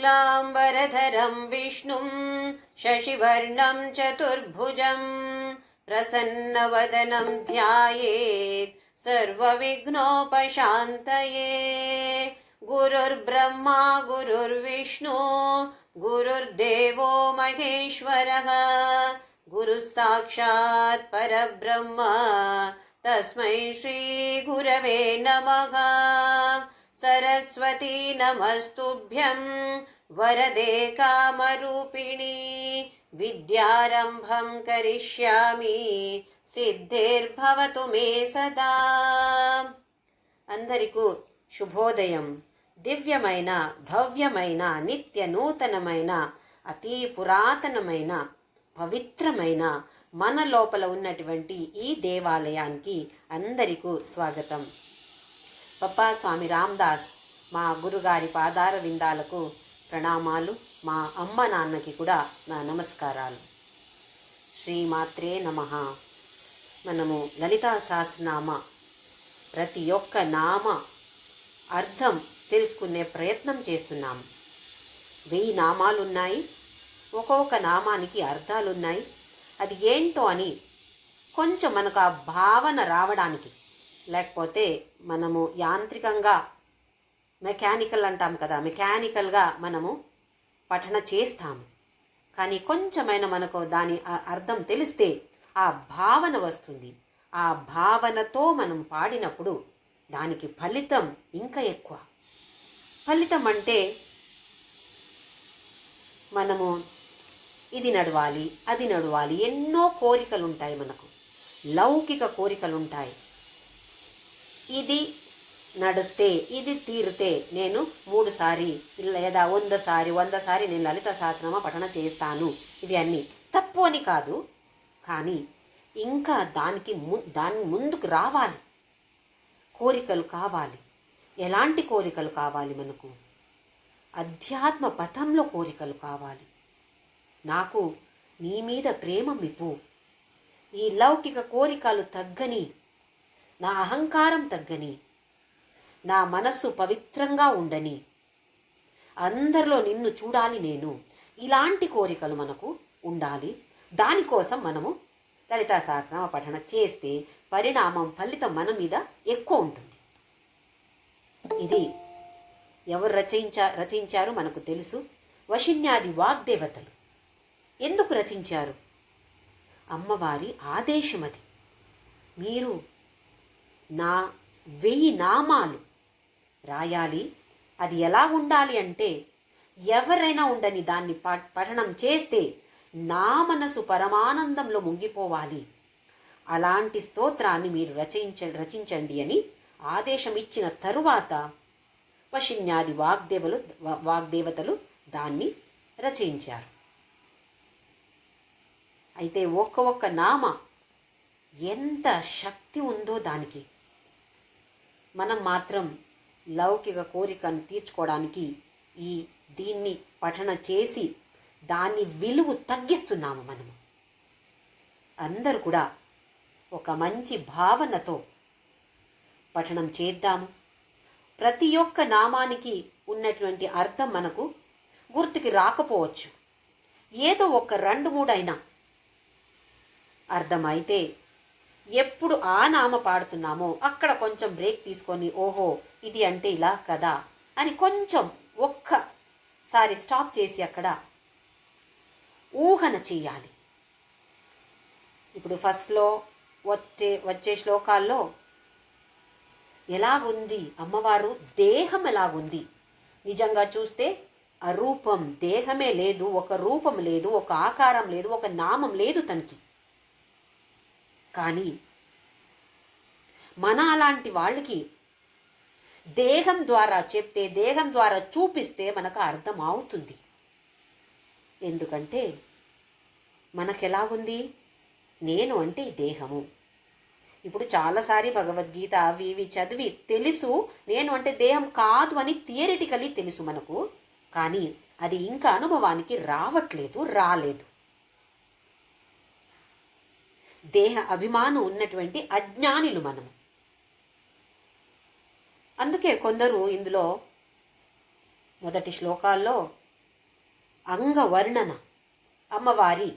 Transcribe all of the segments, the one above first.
शुक्लाम्बरधरं विष्णुं शशिवर्णं चतुर्भुजं प्रसन्नवदनं ध्यायेत् सर्वविघ्नोपशान्तये। गुरुर्ब्रह्मा गुरुर्विष्णु गुरुर्देवो महेश्वरः गुरुः साक्षात् परब्रह्म तस्मै श्रीगुरवे नमः। सरस्वती नमस्तुभ्यं वरदे कामरूपिणी विद्यारम्भं करिष्यामि सिद्धिर्भवतु मे सदा। అందరికీ శుభోదయం. దివ్యమైన భవ్యమైన నిత్య నూతనమైన అతి పురాతనమైన పవిత్రమైన మన లోపల ఉన్నటువంటి ఈ దేవాలయానికి అందరికీ స్వాగతం. పప్పా స్వామి రామదాస్ మా గురుగారి పాదార విందాలకు ప్రణామాలు. మా అమ్మ నాన్నకి కూడా నా నమస్కారాలు. శ్రీమాత్రే నమః. మనము లలితా సహస్రనామ ప్రతి ఒక్క నామ అర్థం తెలుసుకునే ప్రయత్నం చేస్తున్నాము. 1000 నామాలున్నాయి. ఒక్కొక్క నామానికి అర్థాలున్నాయి. అది ఏంటో అని కొంచెం మనకు ఆ భావన రావడానికి, లేకపోతే మనము యాంత్రికంగా మెకానికల్ అంటాం కదా, మెకానికల్గా మనము పఠన చేస్తాము. కానీ కొంచెమైనా మనకు దాని అర్థం తెలిస్తే ఆ భావన వస్తుంది. ఆ భావనతో మనం పాడినప్పుడు దానికి ఫలితం ఇంకా ఎక్కువ. ఫలితం అంటే మనము ఇది నడవాలి, అది నడవాలి, ఎన్నో కోరికలు ఉంటాయి. మనకు లౌకిక కోరికలు ఉంటాయి. ఇది నడిస్తే, ఇది తీరితే నేను 3 సారి లేదా 100 సారి నేను లలిత సహస్రనామ పఠన చేస్తాను. ఇవి అన్నీ తప్పు అని కాదు, కానీ ఇంకా దాని ముందుకు రావాలి. కోరికలు కావాలి. ఎలాంటి కోరికలు కావాలి మనకు? అధ్యాత్మ పథంలో కోరికలు కావాలి. నాకు నీ మీద ప్రేమమివ్వు. ఈ లౌకిక కోరికలు తగ్గని, నా అహంకారం తగ్గని, నా మనస్సు పవిత్రంగా ఉండని, అందరిలో నిన్ను చూడాలి నేను. ఇలాంటి కోరికలు మనకు ఉండాలి. దానికోసం మనము లలితా సహస్రనామ పఠన చేస్తే పరిణామం, ఫలితం మన మీద ఎక్కువ ఉంటుంది. ఇది ఎవరు రచించారు మనకు తెలుసు. వశిన్యాది వాగ్దేవతలు. ఎందుకు రచించారు? అమ్మవారి ఆదేశం అది. మీరు నా 1000 నామాలు రాయాలి. అది ఎలా ఉండాలి అంటే, ఎవరైనా ఉండని దాన్ని పఠనం చేస్తే నా మనసు పరమానందంలో మునిగిపోవాలి. అలాంటి స్తోత్రాన్ని మీరు రచించండి అని ఆదేశం ఇచ్చిన తరువాత వశిన్యాది వాగ్దేవతలు దాన్ని రచయించారు. అయితే ఒక్క నామ ఎంత శక్తి ఉందో దానికి. మనం మాత్రం లౌకిక కోరికను తీర్చుకోవడానికి దీన్ని పఠన చేసి దాని విలువ తగ్గిస్తున్నాము. మనము అందరూ కూడా ఒక మంచి భావనతో పఠనం చేద్దాము. ప్రతి ఒక్క నామానికి ఉన్నటువంటి అర్థం మనకు గుర్తుకి రాకపోవచ్చు. ఏదో ఒక 2-3 అయినా అర్థమైతే ఎప్పుడు ఆ నామ పాడుతున్నామో అక్కడ కొంచెం బ్రేక్ తీసుకొని, ఓహో ఇది అంటే ఇలా కదా అని కొంచెం ఒక్కసారి స్టాప్ చేసి అక్కడ ఊహన చెయ్యాలి. ఇప్పుడు ఫస్ట్లో వచ్చే శ్లోకాల్లో ఎలాగుంది అమ్మవారు దేహం, ఎలాగుంది నిజంగా చూస్తే అరూపం, దేహమే లేదు, ఒక రూపం లేదు, ఒక ఆకారం లేదు, ఒక నామం లేదు తనకి. కానీ మన అలాంటి వాళ్ళకి దేహం ద్వారా చెప్తే, దేహం ద్వారా చూపిస్తే మనకు అర్థం అవుతుంది. ఎందుకంటే మనకెలాగుంది, నేను అంటే దేహము. ఇప్పుడు చాలాసారి భగవద్గీత అవి ఇవి చదివి తెలుసు నేను అంటే దేహం కాదు అని థియరిటికలీ తెలుసు మనకు. కానీ అది ఇంకా అనుభవానికి రాలేదు. దేహ అభిమానం ఉన్నటువంటి అజ్ఞానులు మనము. అందుకే కొందరు ఇందులో మొదటి శ్లోకాల్లో అంగవర్ణన, అమ్మవారి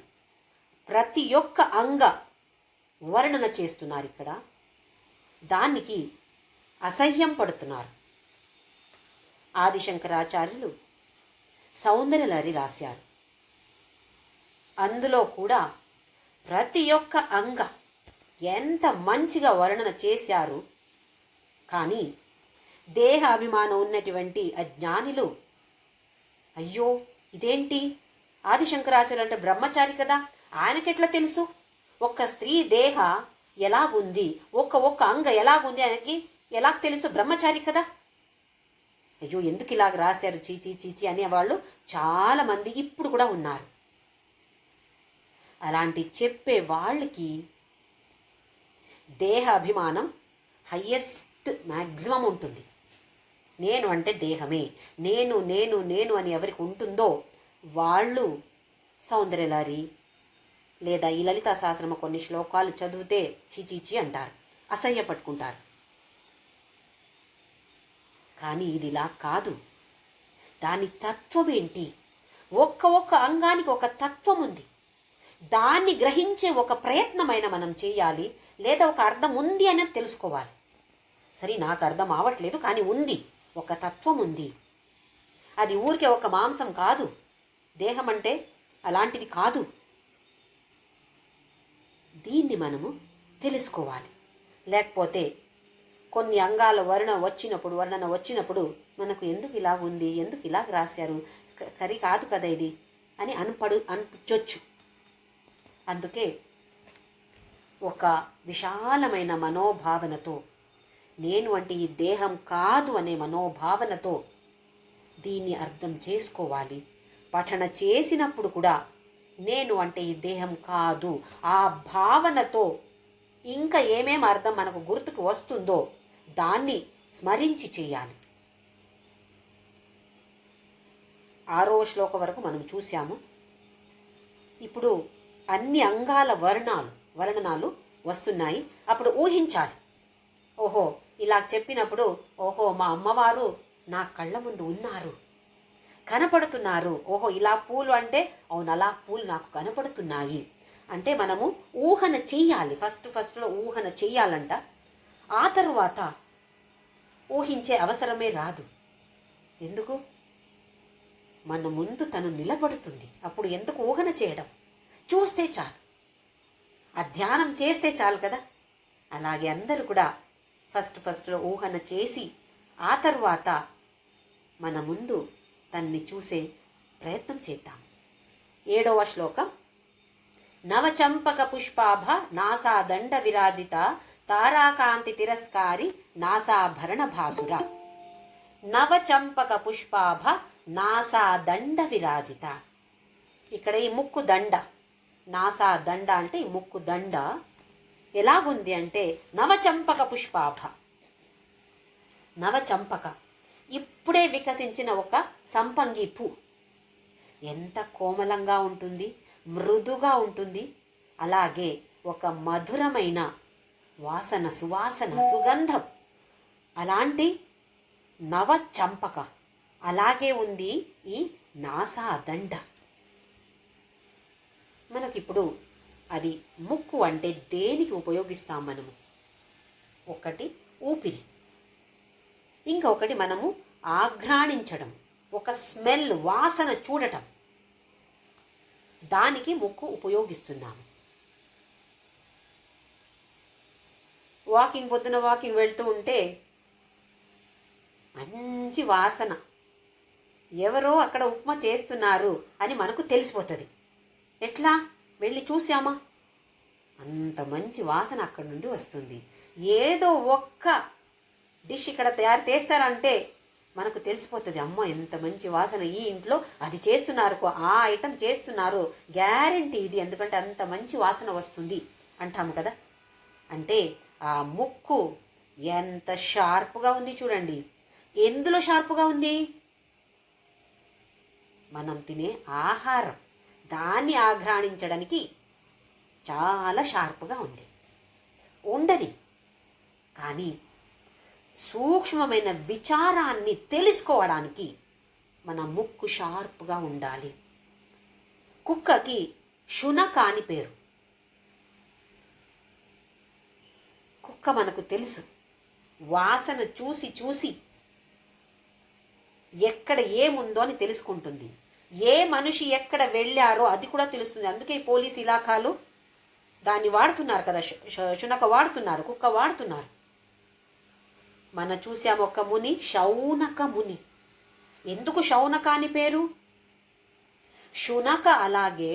ప్రతి ఒక్క అంగ వర్ణన చేస్తున్నారు ఇక్కడ. దానికి అసహ్యం పడుతున్నారు. ఆదిశంకరాచార్యులు సౌందర్యలహరి రాశారు. అందులో కూడా ప్రతి ఒక్క అంగ ఎంత మంచిగా వర్ణన చేశారు. కానీ దేహ అభిమానం ఉన్నటువంటి అజ్ఞానులు, అయ్యో ఇదేంటి, ఆదిశంకరాచార్యులు అంటే బ్రహ్మచారి కదా, ఆయనకెట్లా తెలుసు ఒక్క స్త్రీ దేహ ఎలాగుంది, ఒక్క అంగ ఎలాగుంది ఆయనకి ఎలా తెలుసు, బ్రహ్మచారి కదా, అయ్యో ఎందుకు ఇలాగ రాశారు, చీచి చీచి అనేవాళ్ళు చాలామంది ఇప్పుడు కూడా ఉన్నారు. అలాంటి చెప్పే వాళ్ళకి దేహ అభిమానం హయ్యెస్ట్ మ్యాక్సిమం ఉంటుంది. నేను అంటే దేహమే, నేను నేను నేను అని ఎవరికి ఉంటుందో వాళ్ళు సౌందర్యలహరి లేదా ఈ లలితా సహస్రనామ కొన్ని శ్లోకాలు చదివితే చీచీచి అంటారు, అసహ్యపట్టుకుంటారు. కానీ ఇది ఇలా కాదు. దాని తత్వం ఏంటి? ఒక్క అంగానికి ఒక తత్వం ఉంది. దాన్ని గ్రహించే ఒక ప్రయత్నమైన మనం చేయాలి, లేదా ఒక అర్థం ఉంది అని తెలుసుకోవాలి. సరే నాకు అర్థం అవట్లేదు, కానీ ఉంది, ఒక తత్వం ఉంది. అది ఊరికే ఒక మాంసం కాదు, దేహం అంటే అలాంటిది కాదు. దీన్ని మనము తెలుసుకోవాలి. లేకపోతే కొన్ని అంగాల వర్ణన వచ్చినప్పుడు మనకు ఎందుకు ఇలాగ ఉంది, ఎందుకు ఇలాగ రాశారు, సరి కాదు కదా ఇది అని అనిపించవచ్చు. అందుకే ఒక విశాలమైన మనోభావనతో, నేను అంటే ఈ దేహం కాదు అనే మనోభావనతో దీన్ని అర్థం చేసుకోవాలి. పఠన చేసినప్పుడు కూడా నేను అంటే ఈ దేహం కాదు ఆ భావనతో ఇంకా ఏమేం అర్థం మనకు గుర్తుకు వస్తుందో దాన్ని స్మరించి చేయాలి. 6వ శ్లోకం వరకు మనం చూసాము. ఇప్పుడు అన్ని అంగాల వర్ణనాలు వస్తున్నాయి. అప్పుడు ఊహించాలి. ఓహో ఇలా చెప్పినప్పుడు, ఓహో మా అమ్మవారు నా కళ్ళ ముందు ఉన్నారు, కనపడుతున్నారు. ఓహో ఇలా పూలు అంటే అవును అలా పూలు నాకు కనపడుతున్నాయి అంటే మనము ఊహన చెయ్యాలి. ఫస్ట్లో ఊహన చెయ్యాలంట. ఆ తరువాత ఊహించే అవసరమే రాదు. ఎందుకు? మన ముందు తను నిలబడుతుంది. అప్పుడు ఎందుకు ఊహన చేయడం? చూస్తే చాలు, ఆ ధ్యానం చేస్తే చాలు కదా. అలాగే అందరూ కూడా ఫస్ట్లో ఊహన చేసి ఆ తరువాత మన ముందు తన్ని చూసే ప్రయత్నం చేద్దాం. 7వ శ్లోకం. నవచంపక పుష్పాభ నాసాదండ విరాజిత తారాకాంతి తిరస్కారి నాసాభరణ భాసుర. నవచంపక పుష్పాభ నాసాదండ విరాజిత. ఇక్కడ ఈ ముక్కు దండ, నాసా దండ అంటే ఈ ముక్కు దండ ఎలాగుంది అంటే నవచంపక పుష్పాభ. నవచంపక ఇప్పుడే వికసించిన ఒక సంపంగి పూ ఎంత కోమలంగా ఉంటుంది, మృదుగా ఉంటుంది. అలాగే ఒక మధురమైన వాసన, సుగంధం. అలాంటి నవచంపక అలాగే ఉంది ఈ నాసా దండ. మనకిప్పుడు అది ముక్కు అంటే దేనికి ఉపయోగిస్తాం మనము? ఒకటి ఊపిరి, ఇంకొకటి మనము ఆఘ్రాణించడం, ఒక స్మెల్ వాసన చూడటం, దానికి ముక్కు ఉపయోగిస్తున్నాము. పొద్దున వాకింగ్ వెళ్తూ ఉంటే మంచి వాసన, ఎవరో అక్కడ ఉప్మా చేస్తున్నారు అని మనకు తెలిసిపోతుంది. ఎట్లా? వెళ్ళి చూసామా? అంత మంచి వాసన అక్కడి నుండి వస్తుంది. ఏదో ఒక్క డిష్ ఇక్కడ తయారు చేస్తారంటే మనకు తెలిసిపోతుంది, అమ్మ ఎంత మంచి వాసన, ఈ ఇంట్లో అది చేస్తున్నారు, ఆ ఐటెం చేస్తున్నారు, గ్యారంటీ ఇది, ఎందుకంటే అంత మంచి వాసన వస్తుంది అంటాము కదా. అంటే ఆ ముక్కు ఎంత షార్ప్గా ఉంది చూడండి. ఎందులో షార్ప్గా ఉంది? మనం తినే ఆహారం, దాన్ని ఆఘ్రాణించడానికి చాలా షార్ప్గా ఉంది. ఉండని కానీ సూక్ష్మమైన విచారాన్ని తెలుసుకోవడానికి మన ముక్కు షార్ప్గా ఉండాలి. కుక్కకి శునక అని పేరు. కుక్క మనకు తెలుసు, వాసన చూసి చూసి ఎక్కడ ఏముందో అని తెలుసుకుంటుంది. ఏ మనిషి ఎక్కడ వెళ్ళారో అది కూడా తెలుస్తుంది. అందుకే పోలీస్ ఇలాఖాలు దాన్ని వాడుతున్నారు కదా, శునక వాడుతున్నారు, కుక్క వాడుతున్నారు. మనం చూసాము ఒక ముని, శౌనక ముని. ఎందుకు శౌనక అని పేరు? శునక అలాగే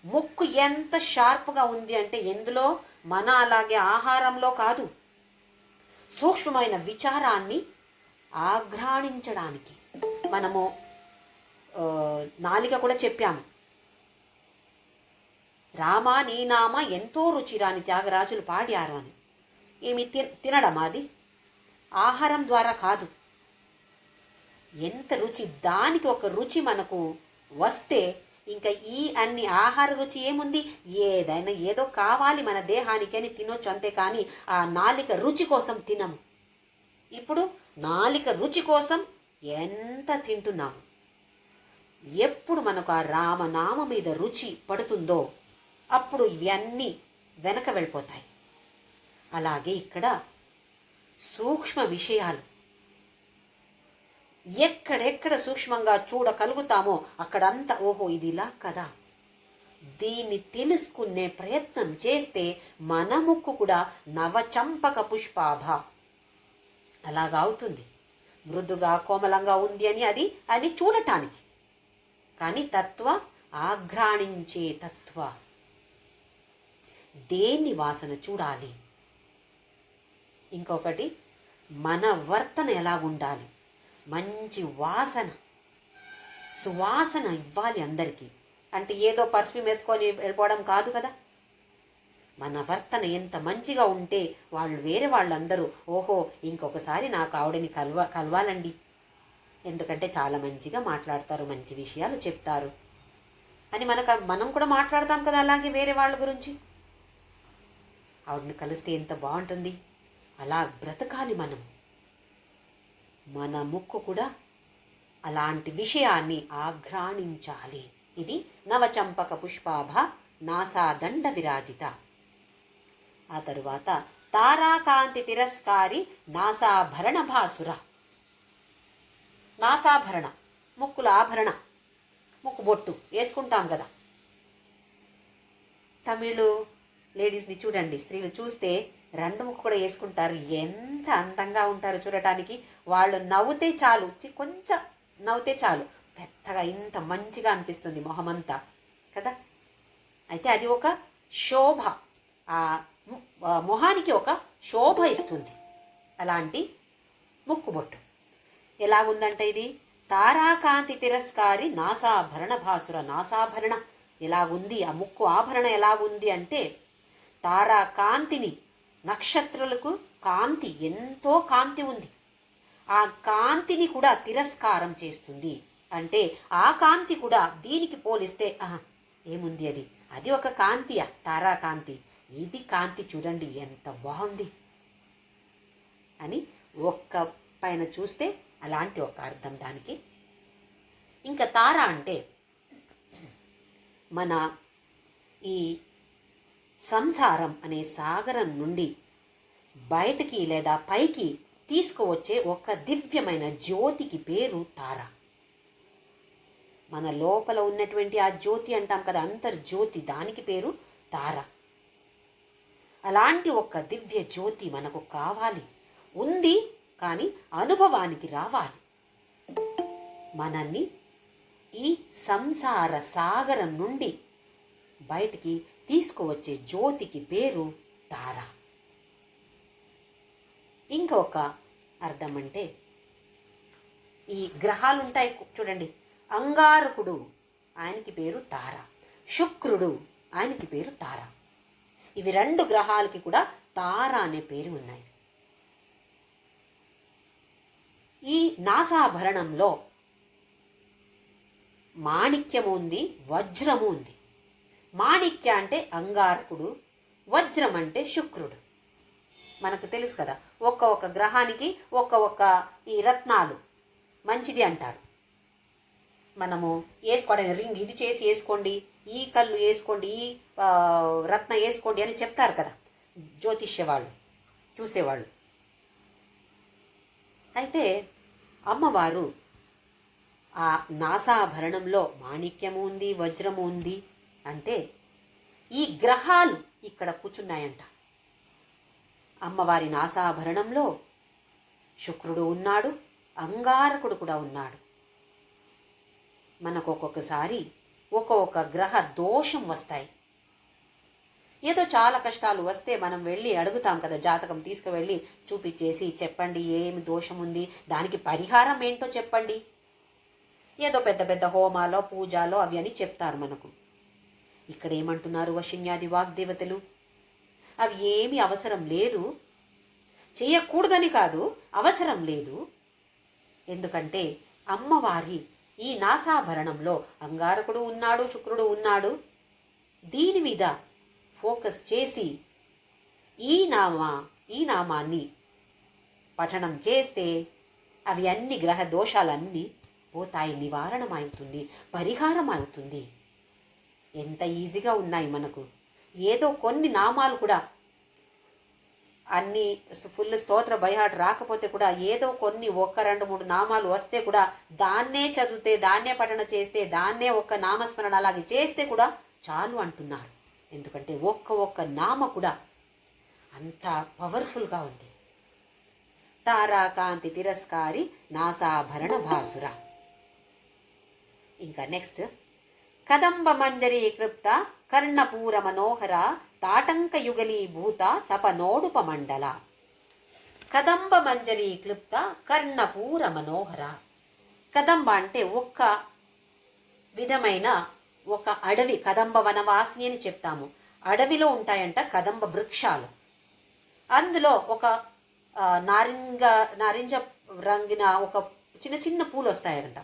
ముక్కు ఎంత షార్ప్గా ఉంది అంటే ఎందులో, మన అలాగే ఆహారంలో కాదు, సూక్ష్మమైన విచారాన్ని ఆఘ్రాణించడానికి. మనము నాలిక కూడా చెప్పాము, రామా నీ నామ ఎంతో రుచిరా అని త్యాగరాజులు పాడారు అని. ఏమి తినడం అది ఆహారం ద్వారా కాదు. ఎంత రుచి, దానికి ఒక రుచి మనకు వస్తే ఇంకా ఈ అన్ని ఆహార రుచి ఏముంది, ఏదైనా ఏదో కావాలి మన దేహానికి అని తినొచ్చు, అంతే. కానీ ఆ నాలిక రుచి కోసం తినము. ఇప్పుడు నాలిక రుచి కోసం ఎంత తింటున్నాము. ఎప్పుడు మనకు ఆ రామనామ మీద రుచి పడుతుందో అప్పుడు ఇవన్నీ వెనక వెళ్ళిపోతాయి. అలాగే ఇక్కడ సూక్ష్మ విషయాలు ఎక్కడెక్కడ సూక్ష్మంగా చూడగలుగుతామో అక్కడంతా ఓహో ఇది ఇలా కదా, దీన్ని తెలుసుకునే ప్రయత్నం చేస్తే మన ముక్కు కూడా నవచంపక పుష్పాభ అలాగా అవుతుంది. మృదుగా కోమలంగా ఉంది అని అది చూడటానికి. కానీ తత్వ ఆఘ్రాణించే తత్వ, దేన్ని వాసన చూడాలి. ఇంకొకటి మన వర్తన ఎలాగుండాలి, మంచి వాసన సువాసన ఇవ్వాలి అందరికీ. అంటే ఏదో పర్ఫ్యూమ్ వేసుకొని వెళ్ళిపోవడం కాదు కదా. మన వర్తన ఎంత మంచిగా ఉంటే వాళ్ళు వేరే వాళ్ళందరూ ఓహో ఇంకొకసారి నాకు ఆవిడని కలవాలండి, ఎందుకంటే చాలా మంచిగా మాట్లాడతారు, మంచి విషయాలు చెప్తారు అని మనం కూడా మాట్లాడతాం కదా అలాగే వేరే వాళ్ళ గురించి. ఆవిడని కలిస్తే ఎంత బాగుంటుంది, అలా బ్రతకాలి మనం. మన ముక్కు కూడా అలాంటి విషయాన్ని ఆఘ్రాణించాలి. ఇది నవచంపక పుష్పాభ నాసాదండ విరాజిత. ఆ తరువాత తారాకాంతి తిరస్కారి నాసాభరణ భాసుర. నాసాభరణ ముక్కుల ఆభరణ, ముక్కు బొట్టు వేసుకుంటాం కదా. తమిళ లేడీస్ని చూడండి, స్త్రీలు చూస్తే రెండు ముక్కు కూడా వేసుకుంటారు, ఎంత అందంగా ఉంటారు చూడటానికి. వాళ్ళు నవ్వుతే చాలు, కొంచెం నవ్వుతే చాలు పెద్దగా ఇంత మంచిగా అనిపిస్తుంది మొహమంతా కదా. అయితే అది ఒక శోభ, ఆ మొహానికి ఒక శోభ ఇస్తుంది అలాంటి ముక్కుబొట్టు. ఎలాగుందంటే ఇది తారాకాంతి తిరస్కారి నాసాభరణ భాసుర. నాసాభరణ ఎలాగుంది, ఆ ముక్కు ఆభరణ ఎలాగుంది అంటే తారాకాంతిని, నక్షత్రాలకు కాంతి, ఎంతో కాంతి ఉంది, ఆ కాంతిని కూడా తిరస్కారం చేస్తుంది. అంటే ఆ కాంతి కూడా దీనికి పోలిస్తే ఏముంది, అది ఒక కాంతియా, తారాకాంతి. ఇది కాంతి చూడండి ఎంత బాగుంది అని ఒక్క పైన చూస్తే అలాంటి ఒక అర్థం దానికి. ఇంకా తార అంటే మన ఈ సంసారం అనే సాగరం నుండి బయటికి లేదా పైకి తీసుకువచ్చే ఒక దివ్యమైన జ్యోతికి పేరు తార. మన లోపల ఉన్నటువంటి ఆ జ్యోతి అంటాం కదా, అంతర్జ్యోతి, దానికి పేరు తార. అలాంటి ఒక దివ్య జ్యోతి మనకు కావాలి, ఉంది, కానీ అనుభవానికి రావాలి. మనల్ని ఈ సంసార సాగరం నుండి బయటికి తీసుకువచ్చే జ్యోతికి పేరు తార. ఇంకొక అర్థం అంటే ఈ గ్రహాలు ఉంటాయి చూడండి, అంగారకుడు ఆయనకి పేరు తార, శుక్రుడు ఆయనకి పేరు తార. ఇవి రెండు గ్రహాలకి కూడా తార అనే పేరు ఉన్నాయి. ఈ నాసాభరణంలో మాణిక్యము ఉంది, వజ్రము ఉంది. మాణిక్య అంటే అంగారకుడు, వజ్రం అంటే శుక్రుడు. మనకు తెలుసు కదా, ఒక్క గ్రహానికి ఒక్క ఈ రత్నాలు మంచిది అంటారు. మనము వేసుకోవడానికి రింగ్ ఇది చేసి వేసుకోండి, ఈ కళ్ళు వేసుకోండి, ఈ రత్న వేసుకోండి అని చెప్తారు కదా జ్యోతిష్య వాళ్ళు, చూసేవాళ్ళు. అయితే అమ్మవారు ఆ నాసాభరణంలో మాణిక్యము ఉంది, వజ్రము ఉంది అంటే ఈ గ్రహాలు ఇక్కడ కూర్చున్నాయంట. అమ్మవారి నాసాభరణంలో శుక్రుడు ఉన్నాడు, అంగారకుడు కూడా ఉన్నాడు. మనకు ఒక్కొక్కసారి ఒక్కొక్క గ్రహ దోషం వస్తాయి. ఏదో చాలా కష్టాలు వస్తే మనం వెళ్ళి అడుగుతాం కదా, జాతకం తీసుకువెళ్ళి చూపించేసి చెప్పండి ఏమి దోషం ఉంది, దానికి పరిహారం ఏంటో చెప్పండి. ఏదో పెద్ద పెద్ద హోమాలో పూజలో అవి అని చెప్తారు మనకు. ఇక్కడ ఏమంటున్నారు వశిన్యాది వాగ్దేవతలు, అవి ఏమీ అవసరం లేదు, చేయకూడదని కాదు, అవసరం లేదు. ఎందుకంటే అమ్మవారి ఈ నాసాభరణంలో అంగారకుడు ఉన్నాడు, శుక్రుడు ఉన్నాడు. దీని మీద ఫోకస్ చేసి ఈ నామాన్ని పఠనం చేస్తే అవి అన్ని గ్రహ దోషాలన్నీ పోతాయి, నివారణం అవుతుంది, పరిహారం అవుతుంది. ఎంత ఈజీగా ఉన్నాయి మనకు. ఏదో కొన్ని నామాలు కూడా అన్ని ఫుల్ స్తోత్ర బైహాట్ రాకపోతే కూడా ఏదో కొన్ని 1-2-3 నామాలు వస్తే కూడా దాన్నే చదివితే, దాన్నే పఠన చేస్తే, దాన్నే ఒక్క నామస్మరణ అలాగే చేస్తే కూడా చాలు అంటున్నారు. ఎందుకంటే ఒక్క నామ కూడా అంత పవర్ఫుల్గా ఉంది. తారాకాంతి తిరస్కారి నాసాభరణ భాసుర. ఇంకా నెక్స్ట్ కదంబ మంజరీ కృప్త కర్ణపూర మనోహర తాటంక యుగలీభూత తపనోడుపమండల. కదంబ మంజరీ క్లుప్త కర్ణపూర మనోహర. కదంబ అంటే ఒక్క విధమైన ఒక అడవి, కదంబ వనవాసిని అని చెప్తాము. అడవిలో ఉంటాయంట కదంబ వృక్షాలు. అందులో ఒక నారింజ రంగిన ఒక చిన్న చిన్న పూలు వస్తాయంట,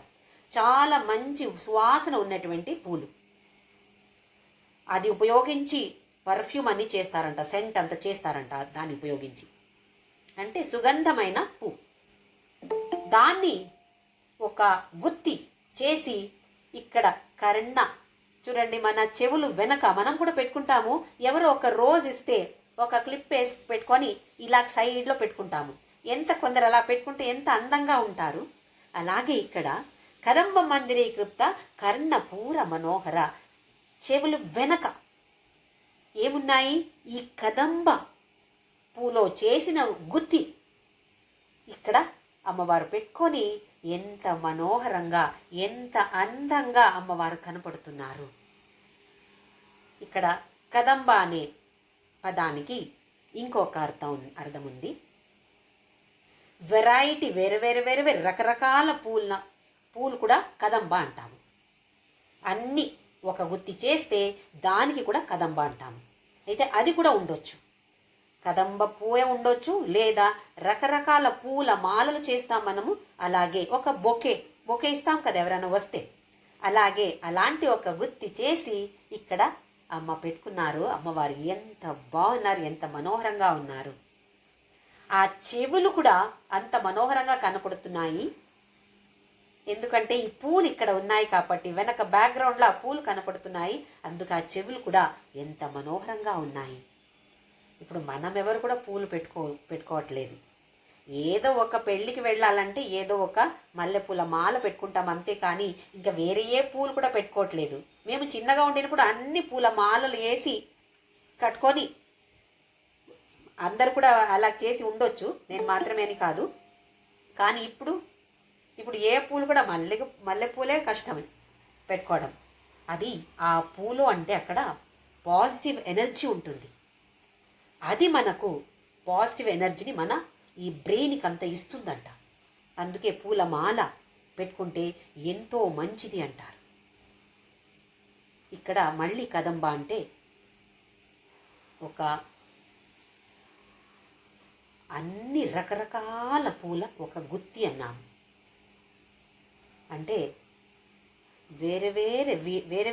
చాలా మంచి సువాసన ఉన్నటువంటి పూలు. అది ఉపయోగించి పర్ఫ్యూమ్ అన్ని చేస్తారంట, సెంట్ అంత చేస్తారంట దాన్ని ఉపయోగించి. అంటే సుగంధమైన పూ. దాన్ని ఒక గుత్తి చేసి ఇక్కడ కర్ణ, చూడండి మన చెవులు వెనక మనం కూడా పెట్టుకుంటాము. ఎవరో ఒక రోజ్ ఇస్తే ఒక క్లిప్ వేసి పెట్టుకొని ఇలా సైడ్లో పెట్టుకుంటాము. కొందరు అలా పెట్టుకుంటే ఎంత అందంగా ఉంటారు. అలాగే ఇక్కడ కదంబ మందిరీ కృప్త కర్ణపూర మనోహర. చెవులు వెనక ఏమున్నాయి? ఈ కదంబ పూలో చేసిన గుత్తి ఇక్కడ అమ్మవారు పెట్టుకొని ఎంత మనోహరంగా, ఎంత అందంగా అమ్మవారు కనపడుతున్నారు. ఇక్కడ కదంబ అనే పదానికి ఇంకొక అర్థం ఉంది. వెరైటీ, వేరే వేరే వేరే వేరే రకరకాల పూలు కూడా కదంబ అంటాము. అన్నీ ఒక గుత్తి చేస్తే దానికి కూడా కదంబ అంటాము. అయితే అది కూడా ఉండొచ్చు, కదంబ పూయే ఉండొచ్చు, లేదా రకరకాల పూల మాలలు చేస్తాం మనము. అలాగే ఒక బొకే ఇస్తాం కదా ఎవరైనా వస్తే, అలాగే అలాంటి ఒక గుత్తి చేసి ఇక్కడ అమ్మ పెట్టుకున్నారు. అమ్మవారు ఎంత బాగున్నారు, ఎంత మనోహరంగా ఉన్నారు. ఆ చెవులు కూడా అంత మనోహరంగా కనపడుతున్నాయి. ఎందుకంటే ఈ పూలు ఇక్కడ ఉన్నాయి కాబట్టి, వెనక బ్యాక్గ్రౌండ్లో ఆ పూలు కనపడుతున్నాయి. అందుకు ఆ చెవులు కూడా ఎంత మనోహరంగా ఉన్నాయి. ఇప్పుడు మనం ఎవరు కూడా పూలు పెట్టుకోవట్లేదు. ఏదో ఒక పెళ్ళికి వెళ్ళాలంటే ఏదో ఒక మల్లెపూల మాల పెట్టుకుంటాం అంతే, కానీ ఇంకా వేరే ఏ పూలు కూడా పెట్టుకోవట్లేదు. మేము చిన్నగా ఉండినప్పుడు అన్ని పూల మాలలు వేసి కట్టుకొని, అందరు కూడా అలా చేసి ఉండొచ్చు, నేను మాత్రమే అని కాదు. కానీ ఇప్పుడు ఏ పూలు కూడా మల్లెపూలే కష్టమే పెట్టుకోవడం. అది ఆ పూలు అంటే అక్కడ పాజిటివ్ ఎనర్జీ ఉంటుంది. అది మనకు పాజిటివ్ ఎనర్జీని మన ఈ బ్రెయిన్కి అంత ఇస్తుందంట. అందుకే పూలమాల పెట్టుకుంటే ఎంతో మంచిది అంటారు. ఇక్కడ మళ్ళీ కదంబ అంటే ఒక అన్ని రకరకాల పూల ఒక గుత్తి అన్నాము. అంటే వేరే